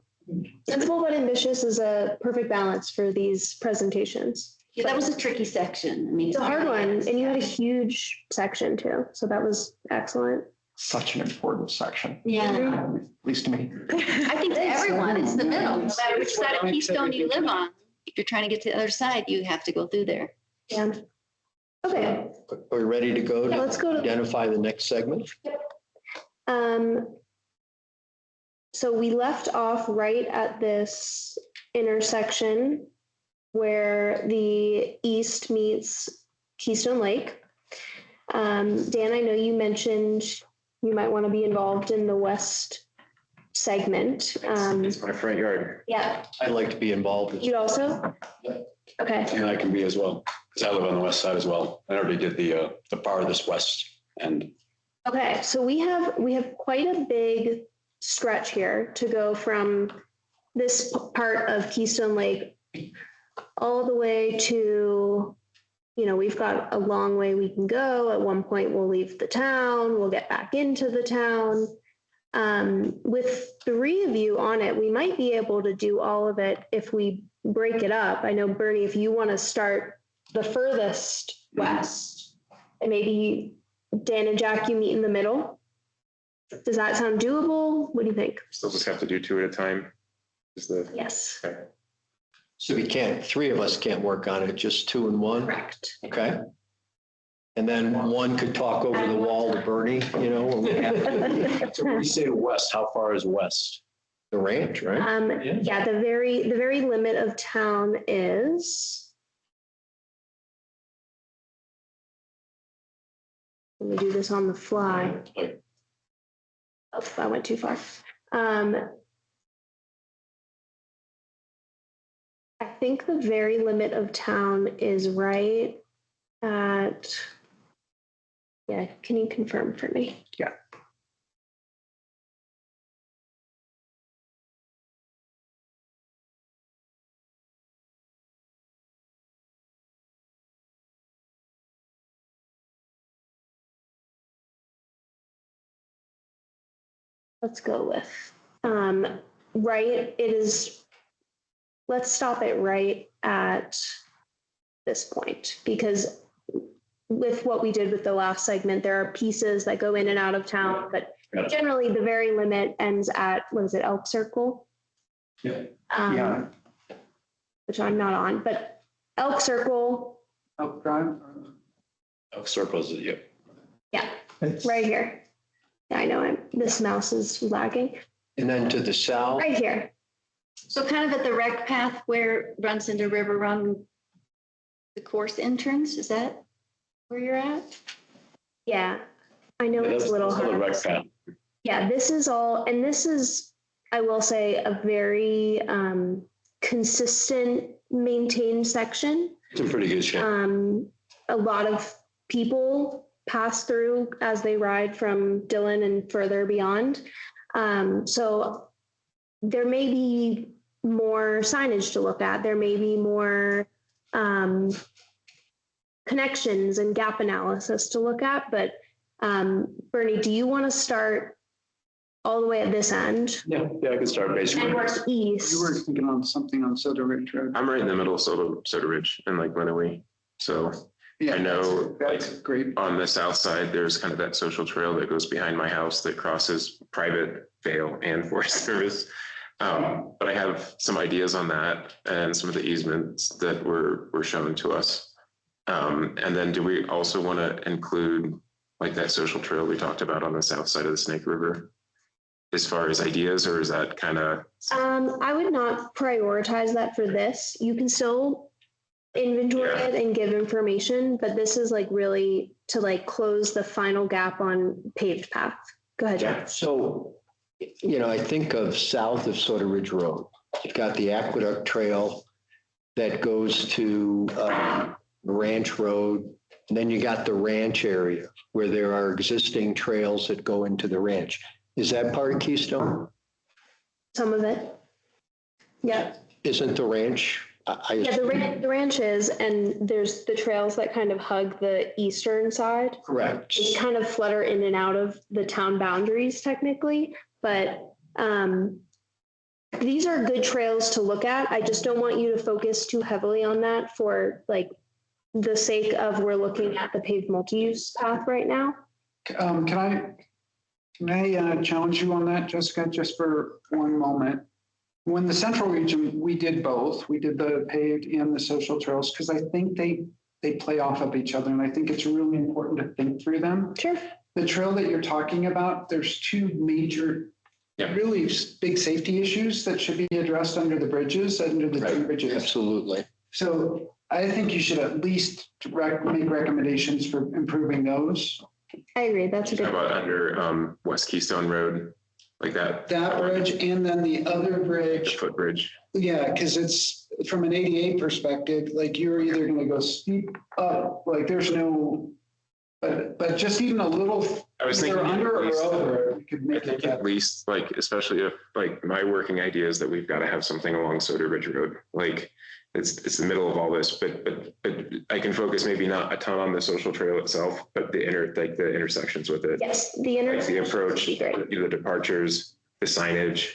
Simple but ambitious is a perfect balance for these presentations. Yeah, that was a tricky section. I mean. It's a hard one, and you had a huge section too, so that was excellent. Such an important section, Yeah, at least to me. I think to everyone, it's the middle, no matter which side of Keystone you live on. If you're trying to get to the other side, you have to go through there. Yeah. Okay, Are we ready to go? Yeah, let's go to- Identify the next segment. so we left off right at this intersection where the east meets Keystone Lake. Dan, I know you mentioned you might want to be involved in the west segment. It's my front yard. Yeah, I'd like to be involved. you'd also? Okay, And I can be as well, because I live on the west side as well. I already did the farthest west end. okay, so we have quite a big stretch here to go from this part of Keystone Lake all the way to, we've got a long way we can go. At one point, we'll leave the town, we'll get back into the town. With 3 of you on it, we might be able to do all of it if we break it up. I know, Bernie, if you want to start the furthest west, and maybe Dan and Jack, you meet in the middle. Does that sound doable? What do you think? Still just have to do 2 at a time. Is the, Yes. okay. So we can't, 3 of us can't work on it, just 2 and 1? Correct. Okay. And then one could talk over the wall to Bernie, when we have to. So when you say west, how far is west? The ranch, right? Yeah, the very limit of town is. Let me do this on the fly. Oh, I went too far. I think the very limit of town is right at. Yeah, can you confirm for me? Yeah. Let's go with, right, it is, let's stop it right at this point, because with what we did with the last segment, there are pieces that go in and out of town, but generally the very limit ends at, what is it, Elk Circle? Yeah. Yeah. Which I'm not on, but Elk Circle, Elk Drive. Elk Circles, yeah. yeah, right here. Yeah, I know, this mouse is lagging, And then to the south, right here. So kind of at the rec path where it runs into River Run, the course entrance, is that where you're at? Yeah, I know it's a little That's the hard. rec path. Yeah, this is all, and this is, I will say, a very consistent, maintained section. It's in pretty good shape. A lot of people pass through as they ride from Dillon and further beyond. So there may be more signage to look at. There may be more connections and gap analysis to look at. But Bernie, do you want to start all the way at this end Yeah, I can start basically. and work east? You were thinking on something on Soda Ridge Road. I'm right in the middle of Soda Ridge and like Lenawee. So Yeah, I know, that's great. on the south side, there's kind of that social trail that goes behind my house that crosses private Vale and Forest Service. But I have some ideas on that and some of the easements that were shown to us. And then do we also want to include like that social trail we talked about on the south side of the Snake River as far as ideas, or is that kind of? I would not prioritize that for this. You can still inventory it and give information, but this is like really to like close the final gap on paved path. Go ahead, Jeff. so, I think of south of Soda Ridge Road. You've got the Aqueduct Trail that goes to Ranch Road. And then you got the ranch area where there are existing trails that go into the ranch. Is that part of Keystone? Some of it. Yeah. Isn't the ranch? Yeah, the ranch is, and there's the trails that kind of hug the eastern side. Correct. They kind of flutter in and out of the town boundaries technically, but These are good trails to look at. I just don't want you to focus too heavily on that for like the sake of we're looking at the paved multi-use path right now. Can I challenge you on that, Jessica, just for one moment? When the central region, we did both. We did the paved and the social trails because I think they play off of each other, and I think it's really important to think through them. Sure. The trail that you're talking about, there's two major, really big safety issues that should be addressed under the bridges, under the two bridges. Absolutely. So I think you should at least make recommendations for improving those. I agree. That's a good. How about under West Keystone Road, like that? That bridge and then the other The bridge. footbridge. Yeah, because it's from an ADA perspective, like you're either going to go steep up, like there's no, but just even a little. I was either thinking under at or least- over, you could I make it think at better. least like, especially if like my working idea is that we've got to have something along Soda Ridge Road. Like it's the middle of all this, but I can focus maybe not a ton on the social trail itself, but the intersections with it. Yes, the Like the intersection approach, would be great. the departures, the signage.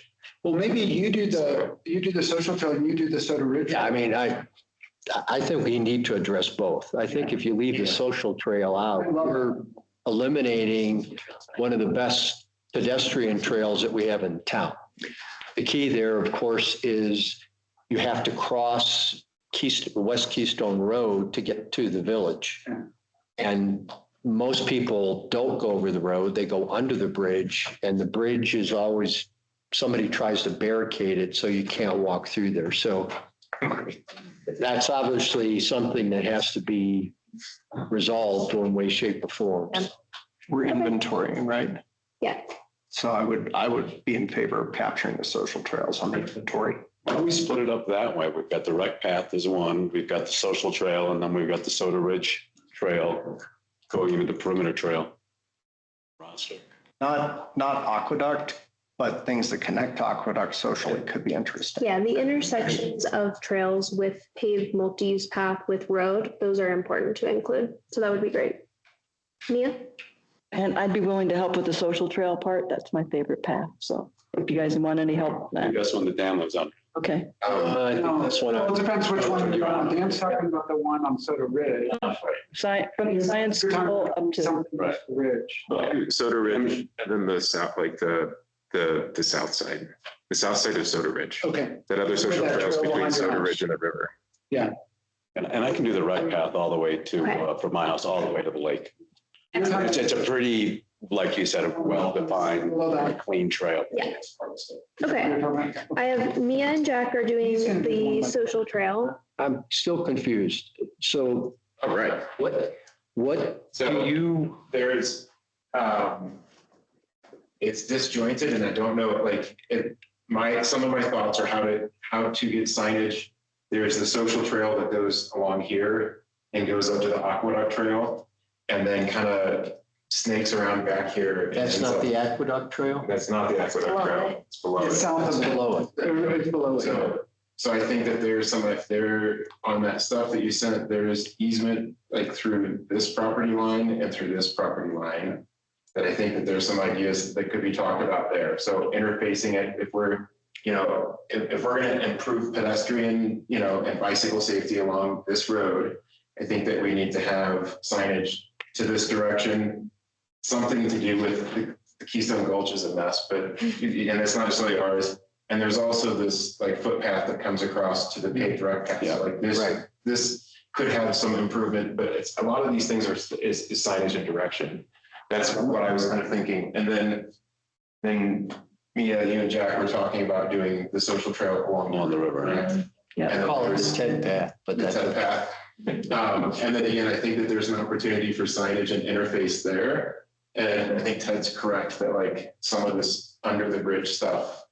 Well, maybe you do the social trail and you do the Soda Ridge. Yeah, I mean, I think we need to address both. I think if you leave the social trail out, you're eliminating one of the best pedestrian trails that we have in town. The key there, of course, is you have to cross West Keystone Road to get to the village. And most people don't go over the road, they go under the bridge, and the bridge is always, somebody tries to barricade it so you can't walk through there. So that's obviously something that has to be resolved one way, shape, or form. We're inventorying, right? Yeah. So I would be in favor of capturing the social trails on the inventory. Why don't we split it up that way? We've got the rec path as one, we've got the social trail, and then we've got the Soda Ridge Trail, going into the perimeter trail. Roster. Not Aqueduct, but things that connect to Aqueduct socially could be interesting. Yeah, the intersections of trails with paved multi-use path with road, those are important to include. So that would be great. Mia? And I'd be willing to help with the social trail part. That's my favorite path. So if you guys want any help with that, That's when the dam lives on. okay. I think that's one Well, of, it depends which one you're on. Dan's talking about the one on Soda Ridge. From the science You're talking school about up to, something about the Ridge. Soda Ridge, and then the south, like the south side of Soda Ridge. Okay. That other social That trails trail between behind your Soda house. Ridge and the river. And I can do the rec path all the way Okay. to, from my house, all the way to the lake. It's a pretty, like you said, a well-defined, clean trail. Yeah. Okay. I have Mia and Jack are doing the social trail. I'm still confused. So All right. what So do you, there's, it's disjointed and I don't know, like, some of my thoughts are how to get signage. There's the social trail that goes along here and goes up to the Aqueduct Trail and then kind of snakes around back here. and that's ends not up- the Aqueduct Trail? That's not the Aqueduct Trail. It's below It's it. south It's of it. below it. It's below it. So I think that there's some, if there, on that stuff that you sent, there's easement like through this property line and through this property line. That I think that there's some ideas that could be talked about there. So interfacing it, if we're, if we're gonna improve pedestrian, and bicycle safety along this road, I think that we need to have signage to this direction. Something to do with the Keystone Gulch is a mess, but, and it's not necessarily ours. And there's also this like footpath that comes across to the paved rec path. Yeah. Like this, Right. this could have some improvement, but it's, a lot of these things is signage and direction. That's what I was kind of thinking. And then Mia, you and Jack were talking about doing the social trail along the river. Right? Yeah. And then Call it the there's TED path, but the that's. TED path. And then again, I think that there's an opportunity for signage and interface there. And I think Ted's correct that like some of this under the bridge stuff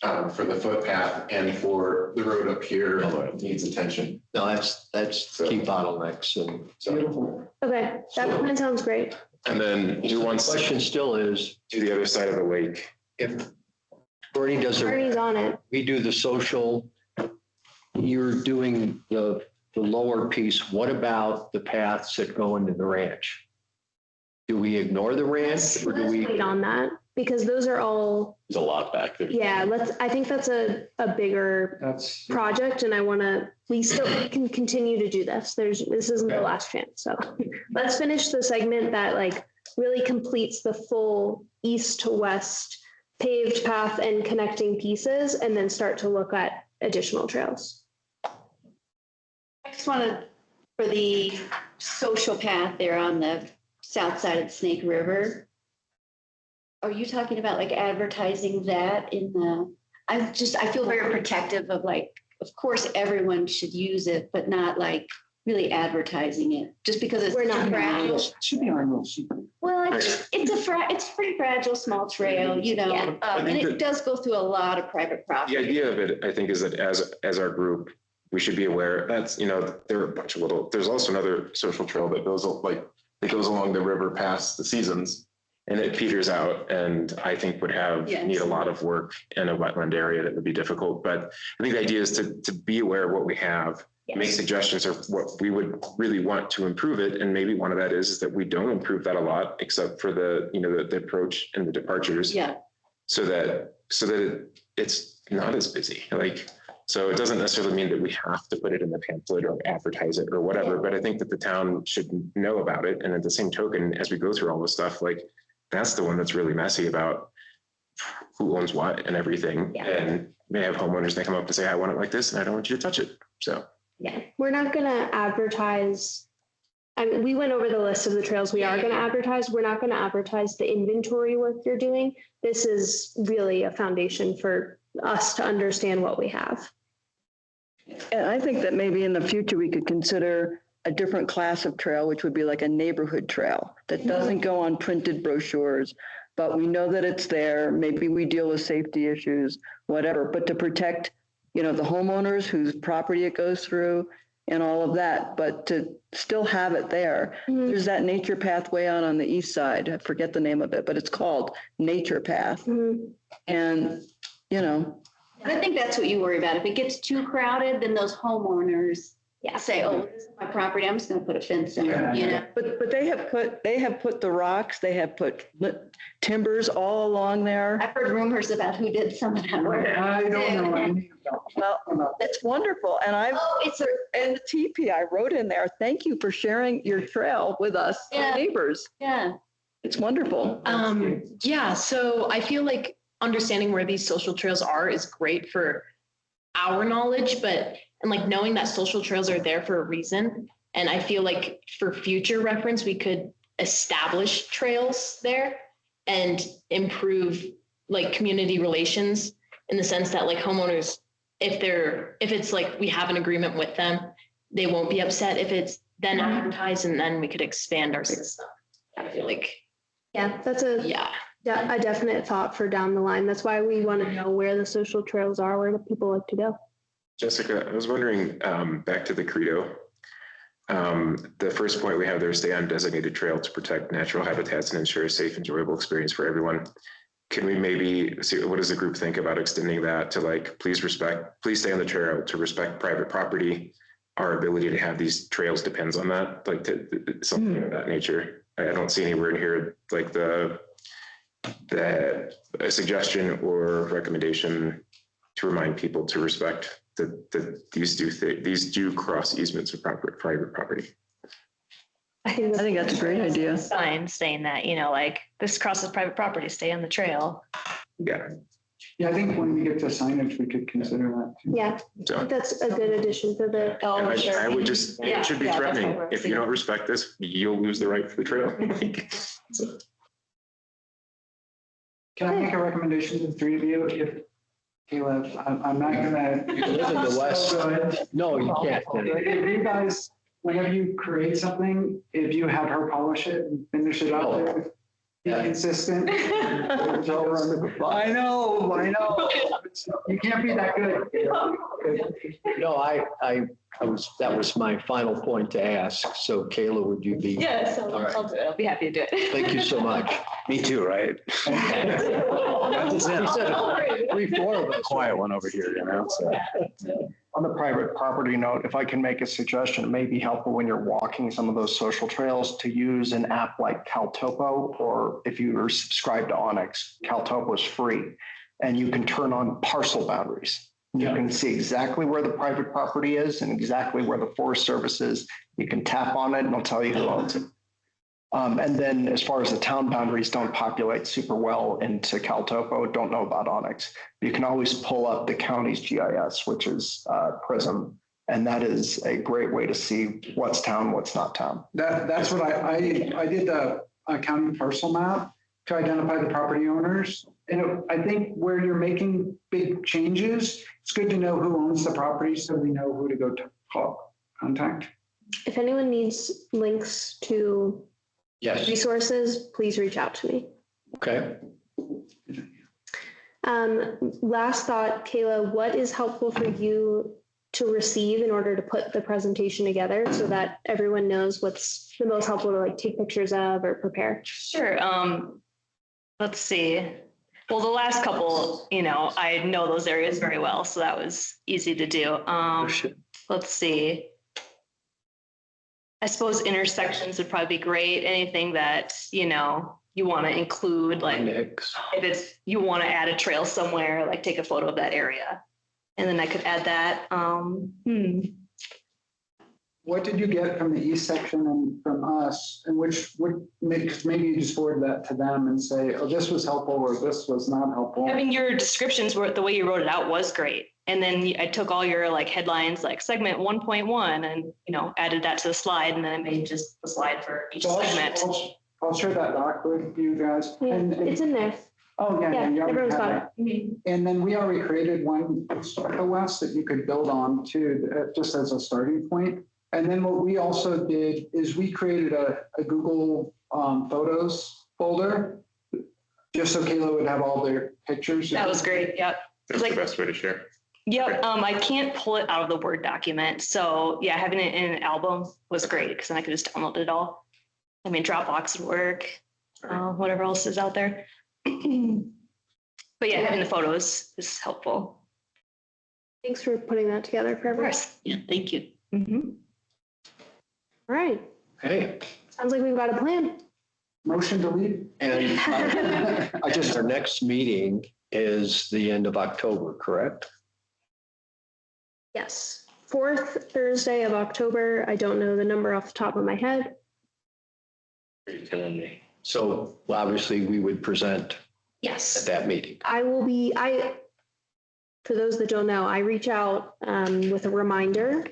for the footpath and for the road up here needs attention. No, that's key bottlenecks and. So, Okay, that plan sounds great. and then do one, The question still is, to the other side of the lake. if Bernie does, Bernie's on it. we do the social, you're doing the lower piece. What about the paths that go into the ranch? Do we ignore the ranch or do Let's we? wait on that. because those are all, There's a lot back there. yeah, I think that's a bigger That's, project and we still can continue to do this. This isn't the last chance. So let's finish the segment that like really completes the full east to west paved path and connecting pieces, and then start to look at additional trails. I just wanted, for the social path there on the south side of the Snake River, are you talking about like advertising that in the, I feel very protective of like, of course, everyone should use it, but not like really advertising it, just because it's. We're not fragile. it should be on real sheet. Well, it's a pretty fragile, small trail, you know, Yeah. and it does go through a lot of private property. The idea of it, I think, is that as our group, we should be aware that's, there are a bunch of there's also another social trail that goes along the river past the Seasons, and it peters out, and I think would need a lot of work in a wetland area that would be difficult. But I think the idea is to be aware of what we have, make suggestions of what we would really want to improve it. And maybe one of that is that we don't improve that a lot, except for the approach and the departures. Yeah. So that it's not as busy. So it doesn't necessarily mean that we have to put it in the pamphlet or advertise it or whatever, but I think that the town should know about it. And at the same token, as we go through all this stuff, that's the one that's really messy about who owns what and everything. Yeah. And may have homeowners that come up and say, I want it like this and I don't want you to touch it. So. Yeah, we're not going to advertise. I mean, we went over the list of the trails we are going to advertise. We're not going to advertise the inventory work you're doing. This is really a foundation for us to understand what we have. And I think that maybe in the future, we could consider a different class of trail, which would be like a neighborhood trail that doesn't go on printed brochures, but we know that it's there. Maybe we deal with safety issues, whatever, but to protect, the homeowners whose property it goes through and all of that, but to still have it there. Mhm. There's that nature pathway out on the east side. I forget the name of it, but it's called Nature Path. Mhm. And, And I think that's what you worry about. If it gets too crowded, then those homeowners say, oh, this is my property, I'm just gonna put a fence in, But they have put the rocks, they have put timbers all along there. I've heard rumors about who did some of that work. I don't know. Well, it's wonderful. And and the TP, I wrote in there, thank you for sharing your trail with us, Yeah. neighbors. Yeah. It's wonderful. Yeah, so I feel like understanding where these social trails are is great for our knowledge, and like knowing that social trails are there for a reason. And I feel like for future reference, we could establish trails there and improve like community relations in the sense that like homeowners, if it's like we have an agreement with them, they won't be upset if it's then advertised, and then we could expand our system. I feel like. Yeah, that's a definite thought for down the line. That's why we want to know where the social trails are, where the people like to go. Jessica, I was wondering, back to the credo. The first point we have there, stay on designated trail to protect natural habitats and ensure a safe, enjoyable experience for everyone. Can we maybe see, what does the group think about extending that to please stay on the trail to respect private property. Our ability to have these trails depends on that, something of that nature. I don't see anywhere in here a suggestion or recommendation to remind people to respect that these do cross easements of private property. I think that's a great idea. Sign saying that, this crosses private property, stay on the trail. Yeah. Yeah, I think when we get to signage, we could consider that too. Yeah, So that's a good addition to the. I would just, it should be Yeah, that's threatening. what we're If you don't respect this, you'll lose the right for the trail. So. Can I make a recommendation to the three of you? If Caleb, I'm not gonna. You live in the West. So good. No, you can't. If you guys, whenever you create something, if you have her polish it and finish it up, be consistent. I know. You can't be that good. No, that was my final point to ask. So Kayla, would you be? Yeah, so All right. I'll do it. I'll be happy to do it. Thank you so much. Me too, right? He said 3-4 of us. Quiet one over here, so. On the private property note, if I can make a suggestion, it may be helpful when you're walking some of those social trails to use an app like CalTopo, or if you are subscribed to Onyx, CalTopo is free. And you can turn on parcel boundaries. You can see exactly where the private property is and exactly where the Forest Service is. You can tap on it and it'll tell you who owns it. And then as far as the town boundaries don't populate super well into CalTopo, don't know about Onyx. You can always pull up the county's GIS, which is Prism. And that is a great way to see what's town, what's not town. That's what I did a county parcel map to identify the property owners. And I think where you're making big changes, it's good to know who owns the property so we know who to go to contact. If anyone needs links to Yes. resources, please reach out to me. Okay. Last thought, Kayla, what is helpful for you to receive in order to put the presentation together so that everyone knows what's the most helpful to like take pictures of or prepare? Sure. Let's see. Well, the last couple, I know those areas very well, so that was easy to do. Let's see. I suppose intersections would probably be great. Anything that, you want to include, like if you want to add a trail somewhere, like take a photo of that area. And then I could add that. What did you get from the East section and from us, and which would maybe you just forward that to them and say, oh, this was helpful or this was not helpful? I mean, your descriptions were, the way you wrote it out was great. And then I took all your like headlines, like segment 1.1 and, added that to the slide, and then I made just the slide for each segment. I'll share that doc with you guys. Yeah, it's in there. Oh, yeah. Yeah, everyone's got it. And then we already created one OS that you could build on too, just as a starting point. And then what we also did is we created a Google Photos folder, just so Kayla would have all their pictures. That was great. Yep. That's the best way to share. Yep. I can't pull it out of the Word document. So yeah, having it in an album was great because then I could just download it all. I mean, Dropbox would work, whatever else is out there. But yeah, having the photos is helpful. Thanks for putting that together for everyone. Of course. Yeah, thank you. All right. Hey. Sounds like we've got a plan. Motion to leave. And our next meeting is the end of October, correct? Yes. 4th Thursday of October. I don't know the number off the top of my head. So obviously we would present at Yes. that meeting. For those that don't know, I reach out with a reminder a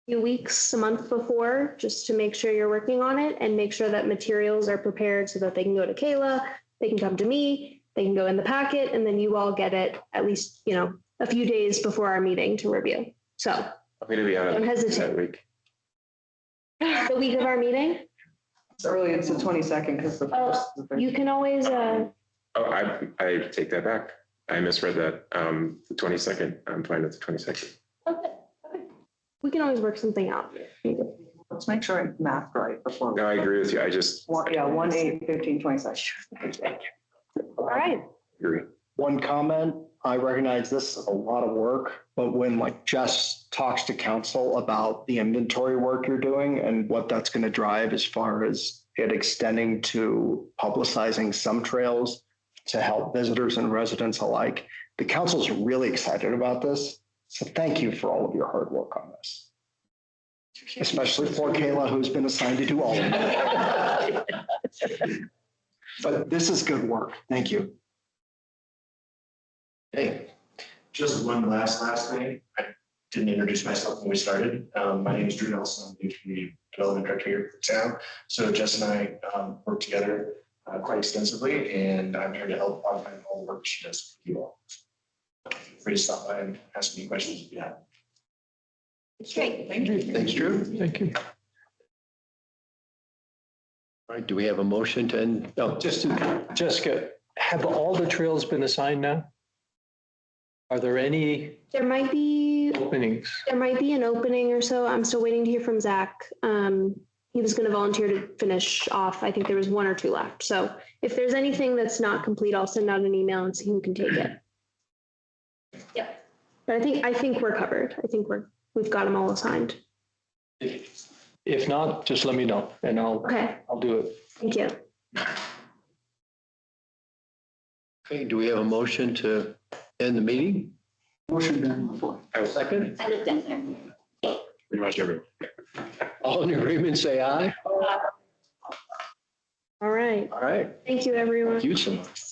few weeks, a month before, just to make sure you're working on it and make sure that materials are prepared so that they can go to Kayla, they can come to me, they can go in the packet, and then you all get it at least, a few days before our meeting to review. So I'm going to be on don't hesitate. that week. The week of our meeting, It's early, it's the 22nd because the first. you can always, Oh, I take that back. I misread that. The 22nd, I'm fine with the 22nd. we can always work something out. Let's make sure I math right before. No, I agree with you. I just 1/8/15/26. All right. agree. One comment, I recognize this is a lot of work, but when like Jess talks to council about the inventory work you're doing and what that's going to drive as far as it extending to publicizing some trails to help visitors and residents alike, the council's really excited about this. So thank you for all of your hard work on this. Especially for Kayla, who's been assigned to do all of it. But this is good work. Thank you. Hey, Just one last thing. I didn't introduce myself when we started. My name is Drew Nelson. I'm the community development director here for town. So Jess and I work together quite extensively, and I'm here to help augment all the work she does for you all. Feel free to stop by and ask me questions if you have. Great. Thank you. thanks, Drew. Thank you. All right, do we have a motion to end? No, Jessica, have all the trails been assigned now? Are there any There might be openings? an opening or so. I'm still waiting to hear from Zach. He was going to volunteer to finish off. I think there was 1 or 2 left. So if there's anything that's not complete, I'll send out an email and see who can take it. Yep. But I think we're covered. I think we've got them all assigned. If not, just let me know and Okay, I'll do it. thank you. Okay, do we have a motion to end the meeting? Motion been on the floor. Second, I lived in there. Pretty much everyone. all in agreement, say aye. All right. All right, Thank you, everyone. thank you so much.